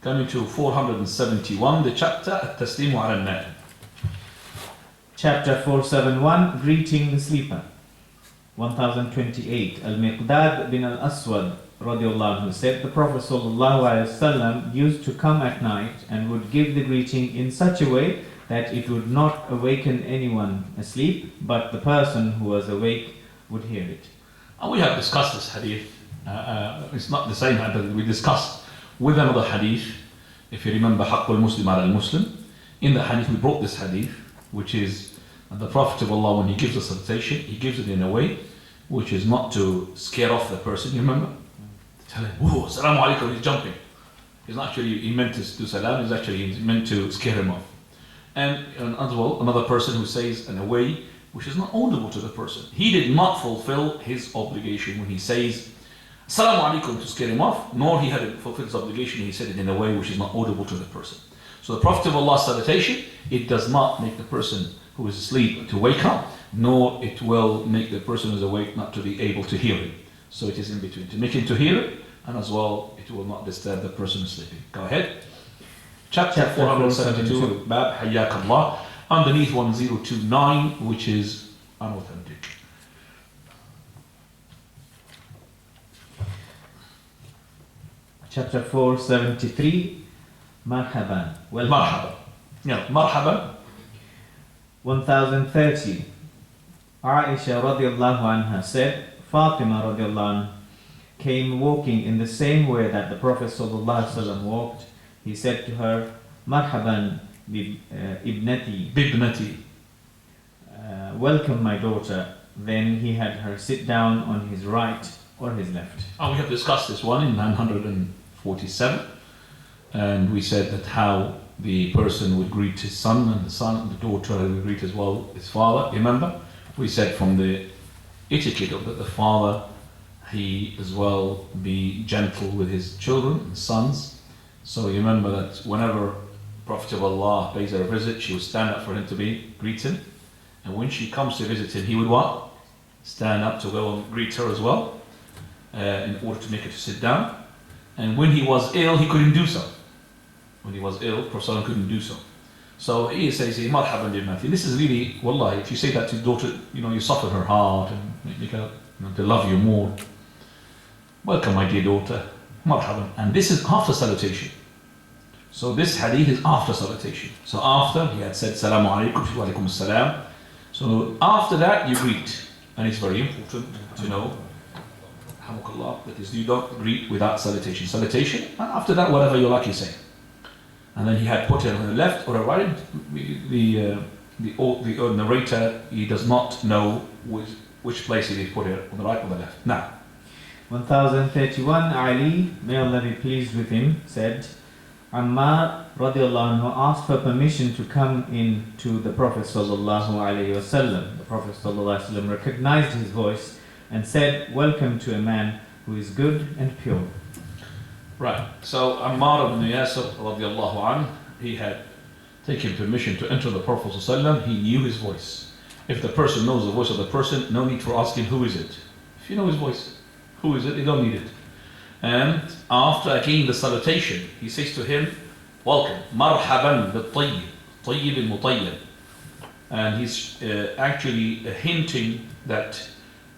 Coming to 471, the chapter At-Taslimu ala al-Na'im. Chapter 471, Greeting the Sleeper. 1028. Al-Miqdad bin al-Aswad radiallahu anhu said, the Prophet sallallahu alaihi wasallam used to come at night and would give the greeting in such a way that it would not awaken anyone asleep, but the person who was awake would hear it. And we have discussed this hadith. It's not the same hadith we discussed with another hadith. If you remember, Haqq al-Muslim ala al-Muslim. In the hadith we brought this hadith, which is the Prophet of Allah, when he gives a salutation, he gives it in a way which is not to scare off the person. You remember? Tell him, "Whoa, Assalamu alaikum," he's jumping. He's not actually, he meant to do salam, he's meant to scare him off. And as well, another person who says in a way which is not audible to the person. He did not fulfill his obligation when he says Assalamu alaikum to scare him off, nor he had fulfilled his obligation, he said it in a way which is not audible to the person. So the Prophet of Allah's salutation, it does not make the person who is asleep to wake up, nor it will make the person who is awake not to be able to hear it. So it is in between, to make him to hear it, and as well it will not disturb the person sleeping. Go ahead. Chapter 472, Bab Hayyak Allah, underneath 1029, which is unauthentic. Chapter 473, Marhaban. Welcome. Marhaban. Yeah, Marhaban. 1030. Aisha radiallahu anha said, Fatima radiallahu anha came walking in the same way that the Prophet sallallahu alaihi wasallam walked. He said to her, Marhaban ibnati. Bibnati. Welcome, my daughter. Then he had her sit down on his right or his left. We have discussed this one in 947, and we said that how the person would greet his son, and the daughter would greet as well his father. Remember, we said from the etiquette of that the father, he as well be gentle with his children, his sons. So you remember that whenever Prophet of Allah pays her a visit, she would stand up for him to be greeted, and when she comes to visit him, he would what? Stand up to go and greet her as well, in order to make her to sit down. And when he was ill, he couldn't do so. When he was ill, Prophet couldn't do so. So he says, Marhaban bibnati. This is really, wallahi, if you say that to your daughter, you soften her heart and make her to love you more. Welcome, my dear daughter. Marhaban. And this is after salutation. So this hadith is after salutation. So after he had said, Salamu alaikum, wa alaikum salam. So after that, you greet. And it's very important to know, that is, you don't greet without salutation. Salutation, and after that, whatever you like, you say. And then he had put it on the left or the right. The narrator, he does not know which place he put it, on the right or the left. Now, 1031, Ali, may Allah be pleased with him, said, Ammar radiallahu anhu asked for permission to come in to the Prophet sallallahu alaihi wasallam. The Prophet sallallahu alaihi wasallam recognized his voice and said, welcome to a man who is good and pure. Right, so Ammar ibn Yasir radiallahu anhu, he had taken permission to enter the Prophet sallallahu. He knew his voice. If the person knows the voice of the person, no need for asking who is it. If you know his voice, who is it, you don't need it. And after again the salutation, he says to him, welcome, marhaban bil-tayyib, tayyib al-mutayyib. And he's actually hinting that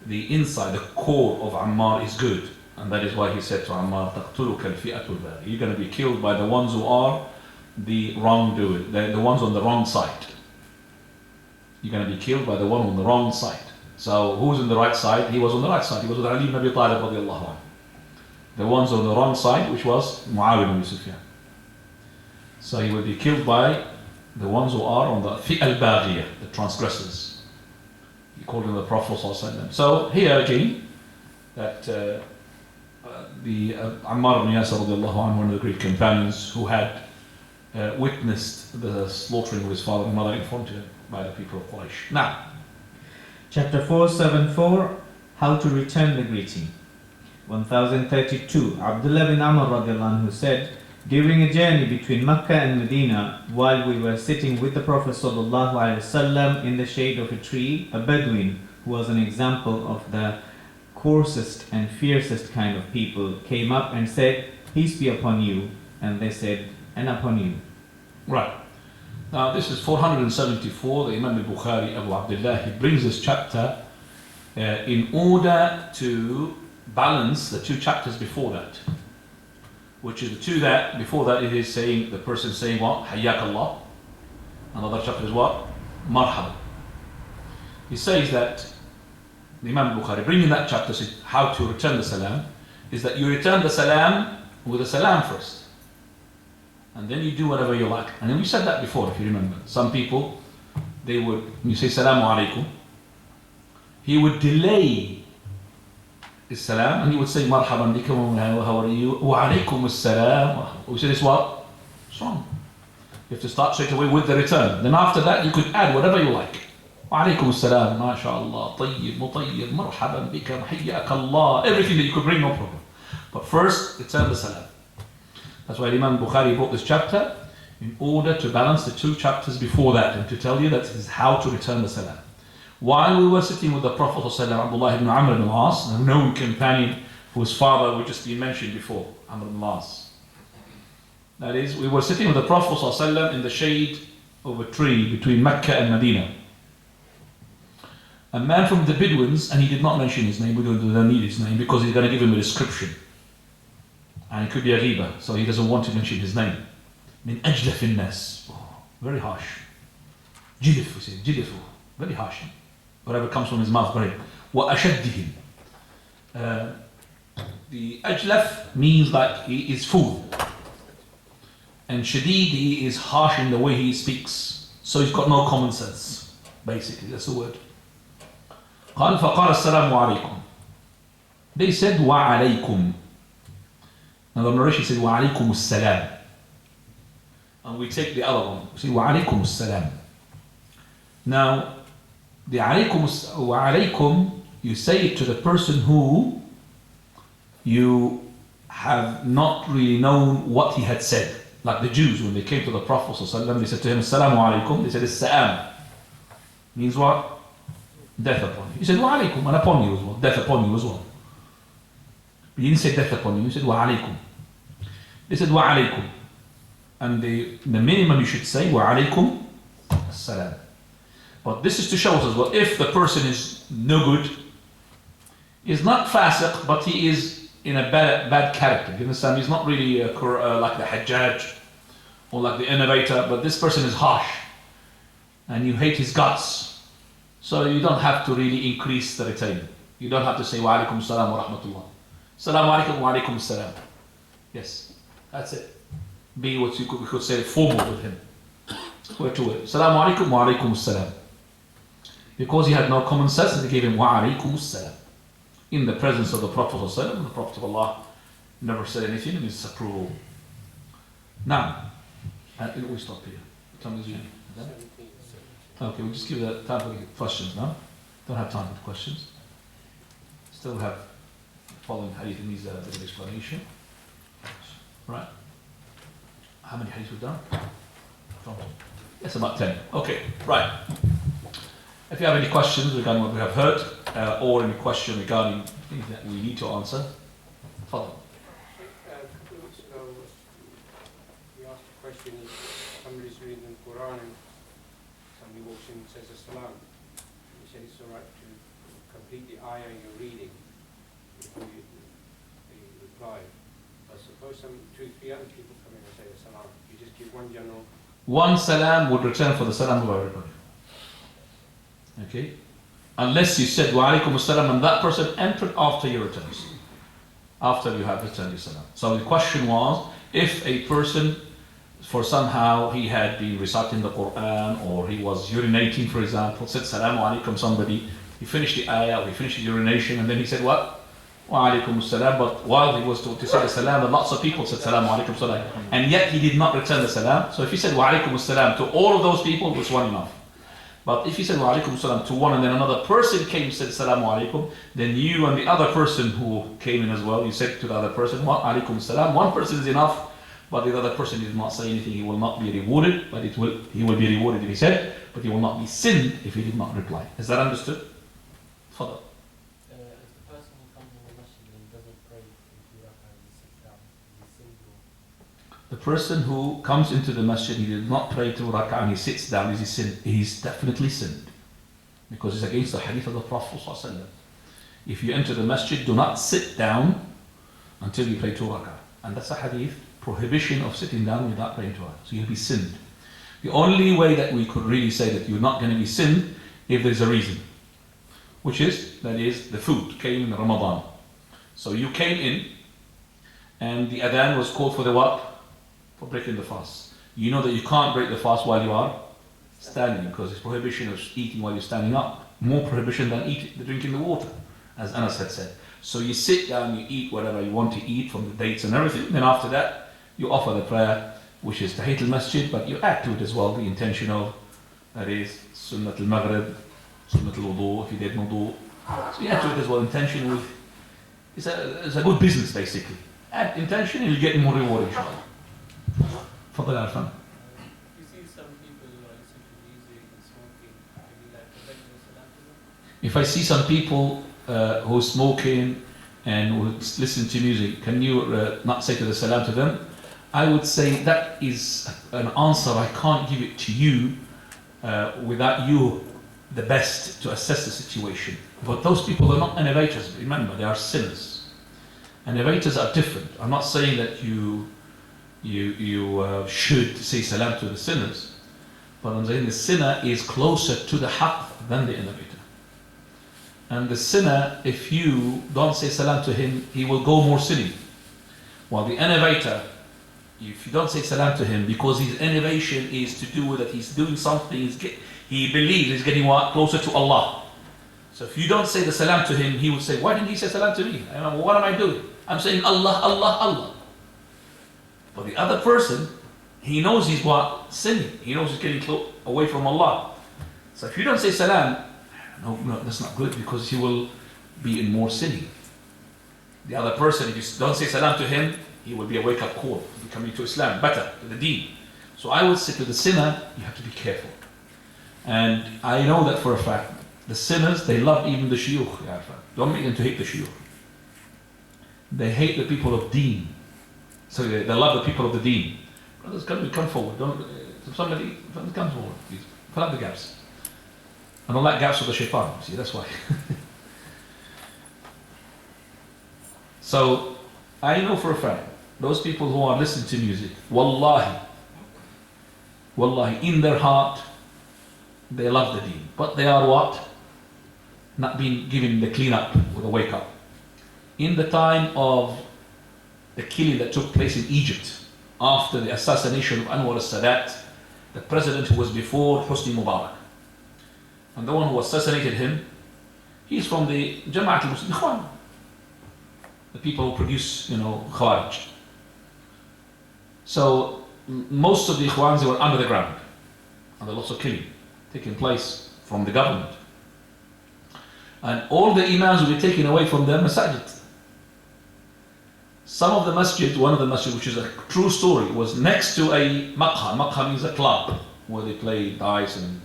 the inside, the core of Ammar is good. And that is why he said to Ammar, تَقْتُلُكَ الْفِئَةُ الْبَاغِيَةُ. You're going to be killed by the ones who are the wrongdoers, the ones on the wrong side. You're going to be killed by the one on the wrong side. So who's on the right side? He was on the right side. He was with Ali ibn Abi Talib radiallahu anhu. The ones on the wrong side, which was Muawiyah ibn Sufyan. So he will be killed by the ones who are on the fi'al al-baghiyah, the transgressors. He called them the Prophet ﷺ. So here again, that the Ammar ibn Yasir radiallahu anhu, one of the great companions who had witnessed the slaughtering of his father and mother, informed him by the people of Quraysh. Now, Chapter 474, How to Return the Greeting. 1032. Abdullah bin Amr radiallahu anhu said, during a journey between Mecca and Medina, while we were sitting with the Prophet sallallahu alaihi wasallam in the shade of a tree, a Bedouin, who was an example of the coarsest and fiercest kind of people, came up and said, peace be upon you. And they said, and upon you. Right. Now this is 474. The Imam al-Bukhari, Abu Abdullah, he brings this chapter in order to balance the two chapters before that, which is the two that before that it is saying, the person saying what? Hayyak Allah. Another chapter is what? Marhaba. He says that the Imam al-Bukhari, bringing that chapter, says how to return the salam, is that you return the salam with a salam first. And then you do whatever you like. And then we said that before, if you remember. Some people, they would, when you say Salamu Alaikum, he would delay his salam and he would say Marhaban bikum, how are you? Wa alaikum as-salam. We say this what? It's wrong. You have to start straight away with the return. Then after that, you could add whatever you like. Wa alaikum as-salam, mashallah, tayyib, mutayyib, marhaban bika, hayyak Allah. Everything that you could bring, no problem. But first, return the salam. That's why Imam Bukhari wrote this chapter in order to balance the two chapters before that and to tell you that this is how to return the salam. While we were sitting with the Prophet ﷺ, Abdullah ibn Amr ibn al-As, a known companion whose father we just been mentioned before, Amr ibn al-As. That is, we were sitting with the Prophet ﷺ in the shade of a tree between Mecca and Medina. A man from the Bedouins, and he did not mention his name, we don't need his name because he's going to give him a description. And it could be a ghiba, so he doesn't want to mention his name. Min ajlaf in-nas. Very harsh. Jilif, we say, jilif, very harsh. Whatever comes from his mouth, very. Wa ashaddihim. The ajlaf means like he is full. And shadid, he is harsh in the way he speaks. So he's got no common sense. Basically, that's the word. قال فقال السلام عليكم. They said وعليكم. Now the narration said وعليكم السلام. And we take the other one. We say وعليكم السلام. Now, the وعليكم, you say it to the person who you have not really known what he had said. Like the Jews, when they came to the Prophet ﷺ, they said to him, Assalamu alaikum. They said, As-salam. Means what? Death upon you. He said, Wa alaikum, and upon you as well. Death upon you as well. But he didn't say death upon you, he said, Wa alaikum. They said, Wa alaikum. And the minimum you should say, Wa alaikum as-salam. But this is to show us as well, if the person is no good, is not fasiq, but he is in a bad character. You understand? He's not really like the Hajjaj or like the innovator, but this person is harsh and you hate his guts. So you don't have to really increase the retaining. You don't have to say wa alaikum salam wa rahmatullah. Salam alaikum wa alaikum salam. Yes, that's it. Be what we could say formal with him. Word to word. Salam alaikum wa alaikum salam. Because he had no common sense, they gave him wa alaikum salam. In the presence of the Prophet ﷺ, the Prophet of Allah never said anything in his approval. Now, we stop here. Time is okay, we'll just give that time for questions now. Don't have time for questions. Still have following hadith in these bit of explanation. Right. How many hadiths we've done? Yes, about 10. Okay, right. If you have any questions regarding what we have heard, or any question regarding things that we need to answer, follow. A couple of weeks ago, we asked a question if somebody's reading the Quran and somebody walks in and says As-salam. You said it's alright to complete the ayah you're reading before you reply. But suppose 2 or 3 other people come in and say As-salam. You just give one general. One salam would return for the salam of everybody. Okay? Unless you said wa alaikum as-salam and that person entered after your returns. After you have returned your salam. So the question was, if a person for somehow he had been reciting the Quran or he was urinating, for example, said Salamu Alaikum somebody, he finished the ayah or he finished the urination and then he said what? Wa Alaikum Salam, but while he was to say the Salam, and lots of people said Salamu Alaikum Salam, and yet he did not return the Salam. So if he said Wa Alaikum Salam to all of those people, it was one enough. But if he said Wa Alaikum Salam to one and then another person came and said Salamu Alaikum, then you and the other person who came in as well, you said to the other person, Wa Alaikum Salam, one person is enough. But the other person did not say anything, he will not be rewarded, but he will be rewarded if he said, but he will not be sinned if he did not reply. Is that understood? Fadal. If the person who comes in the masjid and doesn't pray in 2 rak'ah and sits down, is he sinned or? The person who comes into the masjid, he did not pray 2 rak'ah and he sits down, is he sinned? He's definitely sinned. Because it's against the hadith of the Prophet ﷺ. If you enter the masjid, do not sit down until you pray 2 rak'ah. And that's a hadith. Prohibition of sitting down without praying 2 rak'ah. So you'll be sinned. The only way that we could really say that you're not going to be sinned if there's a reason, which is, that is, the food came in Ramadan. So you came in and the adhan was called for the what? For breaking the fast. You know that you can't break the fast while you are standing because it's prohibition of eating while you're standing up. More prohibition than drinking the water, as Anas had said. So you sit down, you eat whatever you want to eat from the dates and everything. Then after that, you offer the prayer, which is Tahiyat al-Masjid, but you add to it as well the intention of, that is, Sunnat al-Maghrib, Sunnat al-Wudu, if you did wudu. So you add to it as well intention with, it's a good business basically. Add intention and you get more reward inshallah. Fadal Arfan. You see some people listen to music and smoking, maybe like the regular salam to them? If I see some people who are smoking and who listen to music, can you not say to the salam to them? I would say that is an answer I can't give it to you without you the best to assess the situation. But those people are not innovators, remember, they are sinners. Innovators are different. I'm not saying that you should say salam to the sinners, but I'm saying the sinner is closer to the haqq than the innovator. And the sinner, if you don't say salam to him, he will go more sinning. While the innovator, if you don't say salam to him, because his innovation is to do that he's doing something, he believes he's getting what? Closer to Allah. So if you don't say the salam to him, he will say, why didn't he say salam to me? What am I doing? I'm saying Allah, Allah, Allah. But the other person, he knows he's what? Sinning. He knows he's getting away from Allah. So if you don't say salam, no, that's not good because he will be in more sinning. The other person, if you don't say salam to him, he will be a wake-up call, coming to Islam, better, to the deen. So I would say to the sinner, you have to be careful. And I know that for a fact, the sinners, they love even the shuyukh. Don't make them to hate the shuyukh. They hate the people of deen. So they love the people of the deen. Brothers, come forward. Somebody come forward, please. Fill up the gaps. I don't like gaps for the shaitan, see, that's why. So, I know for a fact, those people who are listening to music, wallahi, in their heart, they love the deen. But they are what? Not being given the clean up with a wake up. In the time of the killing that took place in Egypt, after the assassination of Anwar al-Sadat, the president who was before Hosni Mubarak, and the one who assassinated him, he's from the Jama'at al-Muslim Ikhwan, the people who produce, Khawarij. So most of the Ikhwans, they were under the ground, and there was lots of killing taking place from the government. And all the imams will be taken away from their masajid. Some of the masjid, one of the masjid, which is a true story, was next to a maqha. Maqha means a club where they play dice and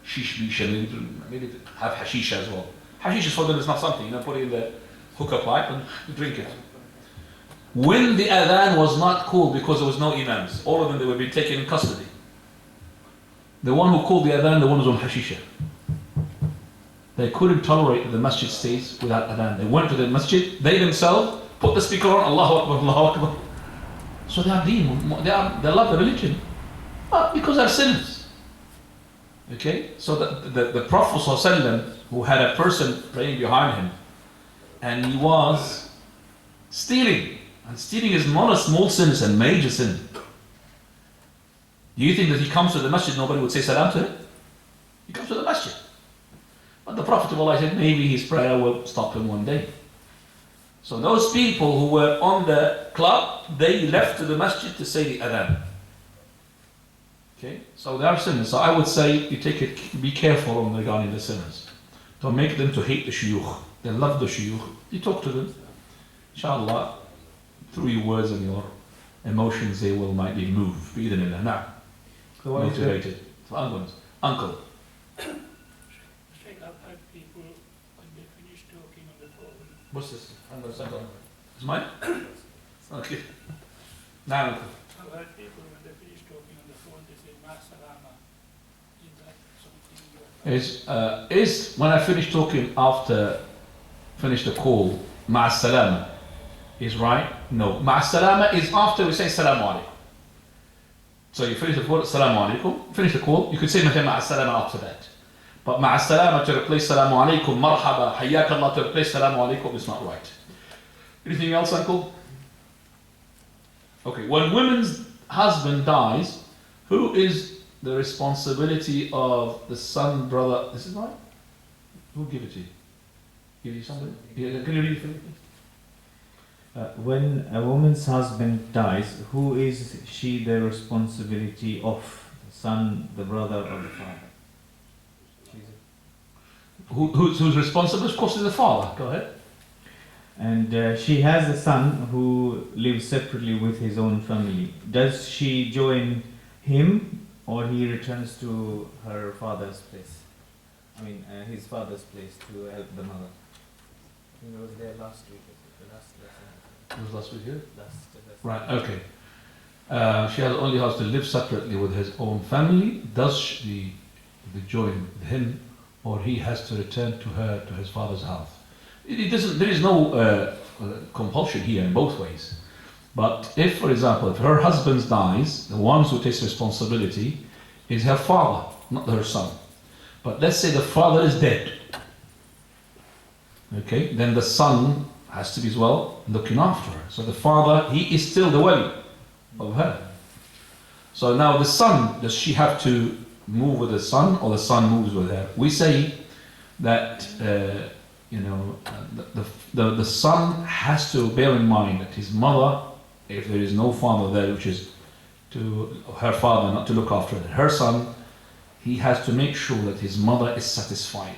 shish bish and maybe have hashisha as well. Hashish for them is not something, put it in the hookah pipe and you drink it. When the adhan was not called because there was no imams, all of them, they were being taken in custody. The one who called the adhan, the one was on hashisha. They couldn't tolerate that the masjid stays without adhan. They went to the masjid, they themselves put the speaker on, Allahu Akbar, Allahu Akbar. So they are deen, they love the religion, but because they're sinners. Okay, so the Prophet ﷺ, who had a person praying behind him, and he was stealing, and stealing is not a small sin, it's a major sin. Do you think that he comes to the masjid, nobody would say salam to him? He comes to the masjid. But the Prophet of Allah said maybe his prayer will stop him one day. So those people who were on the club, they left to the masjid to say the adhan. Okay, so they are sinners. So I would say you take it, be careful on regarding the sinners. Don't make them to hate the shuyukh. They love the shuyukh. You talk to them. Inshallah, through your words and your emotions, they will might be moved. Bi'idhnillah. Now, motivated. So uncle. I've had people when they finish talking on the phone. What's this? It's mine? Okay. Now, uncle. I've had people when they finish talking on the phone, they say Ma salama. Is that something you Is when I finish talking finish the call, Ma'a salama is right? No. Ma'a salama is after we say Salamu alaikum. So you finish the call, Salamu alaikum, finish the call, you could say Ma'a salama after that. But Ma'a salama to replace Salamu alaikum, marhaba, hayyak Allah to replace Salamu alaikum is not right. Anything else, uncle? Okay, when women's husband dies, who is the responsibility of the son, brother? This is right? Who give it to you? Give you somebody? Yeah, can you read it for me, please? When a woman's husband dies, who is she the responsibility of? The son, the brother, or the father? Who's responsible? Of course, is the father. Go ahead. And she has a son who lives separately with his own family. Does she join him, or he returns to her father's place? I mean, his father's place to help the mother. I think it was there last week. The last lesson. Was last week here? Last Right. Okay. She only has to live separately with his own family. Does she join him, or he has to return to his father's house? It doesn't. There is no compulsion here in both ways. But if, for example, if her husband dies, the ones who takes responsibility is her father, not her son. But let's say the father is dead. Okay, then the son has to be as well looking after her. So the father, he is still the wali of her. So now the son, does she have to move with the son, or the son moves with her? We say that the son has to bear in mind that his mother, if there is no father there, which is to her father, not to look after her son, he has to make sure that his mother is satisfied.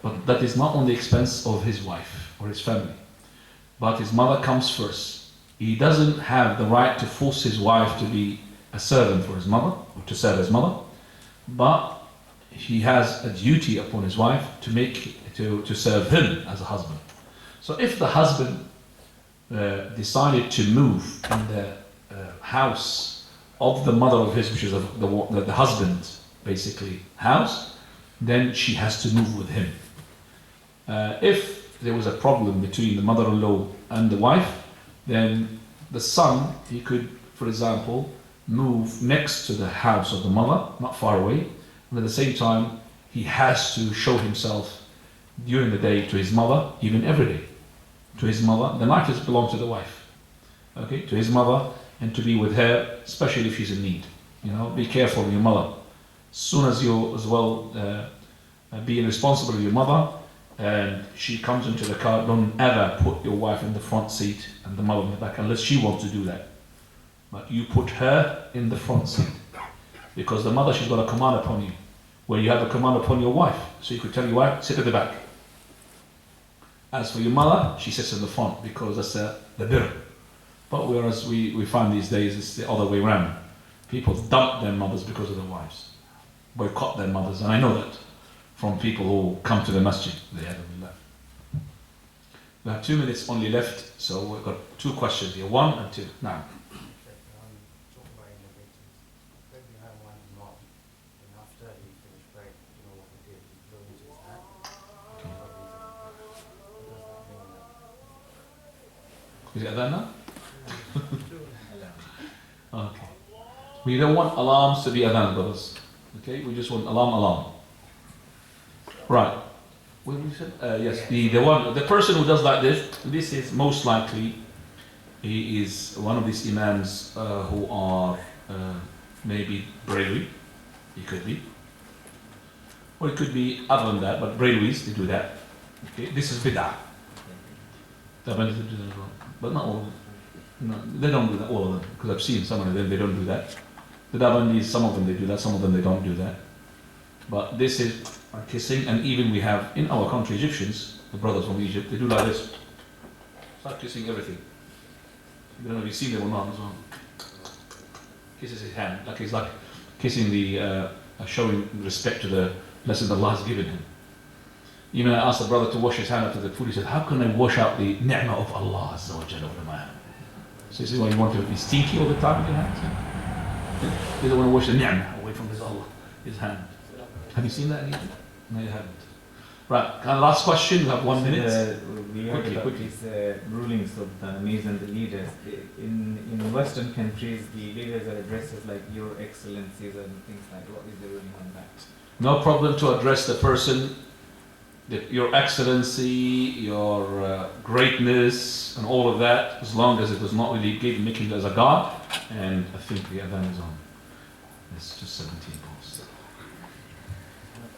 But that is not on the expense of his wife or his family. But his mother comes first. He doesn't have the right to force his wife to be a servant for his mother, or to serve his mother, but he has a duty upon his wife to serve him as a husband. So if the husband decided to move in the house of the mother of his, which is the husband's basically house, then she has to move with him. If there was a problem between the mother-in-law and the wife, then the son, he could, for example, move next to the house of the mother, not far away, and at the same time he has to show himself during the day to his mother, even every day to his mother. The night is belong to the wife, okay, to his mother, and to be with her, especially if she's in need. Be careful of your mother. As soon as you as well being responsible of your mother, and she comes into the car, don't ever put your wife in the front seat and the mother in the back, unless she wants to do that. But you put her in the front seat, because the mother, she's got a command upon you, where you have a command upon your wife. So you could tell your wife, sit at the back. As for your mother, she sits in the front, because that's the birr. But whereas we find these days, it's the other way around. People dump their mothers because of their wives, boycott their mothers, and I know that from people who come to the masjid. We have 2 minutes only left, so we've got 2 questions here, 1 and 2. Now. Is it adhan now? Okay. We don't want alarms to be adhan, brothers. Okay, we just want alarm. Right. What did we say? Yes, the person who does like this is most likely he is one of these imams who are maybe Braillery, it could be. Or it could be other than that, but Brailleries, they do that. Okay, this is bid'ah. The Abanis do that as well. But not all of them. No, they don't do that, all of them, because I've seen some of them, they don't do that. The Dabanis, some of them they do that, some of them they don't do that. But this is kissing, and even we have in our country Egyptians, the brothers from Egypt, they do like this. Start kissing everything. I don't know if you've seen them or not as well. Kisses his hand, like he's like kissing the, showing respect to the blessing Allah has given him. Even I asked the brother to wash his hand after the food, he said, how can I wash out the ni'mah of Allah Azza wa Jalla over my hand? So you see why you want to be stinky all the time with your hands? He doesn't want to wash the ni'mah away from his Allah, his hand. Have you seen that in Egypt? No, you haven't. Right, last question, we have 1 minute. We heard Quickly, about quickly. these rulings of the emirs and the leaders. In Western countries, the leaders are addressed as like your excellencies and things like that. What is the ruling on that? No problem to address the person, your excellency, your greatness, and all of that, as long as it does not really make him as a god. And I think the adhan is on. It's just 17 posts.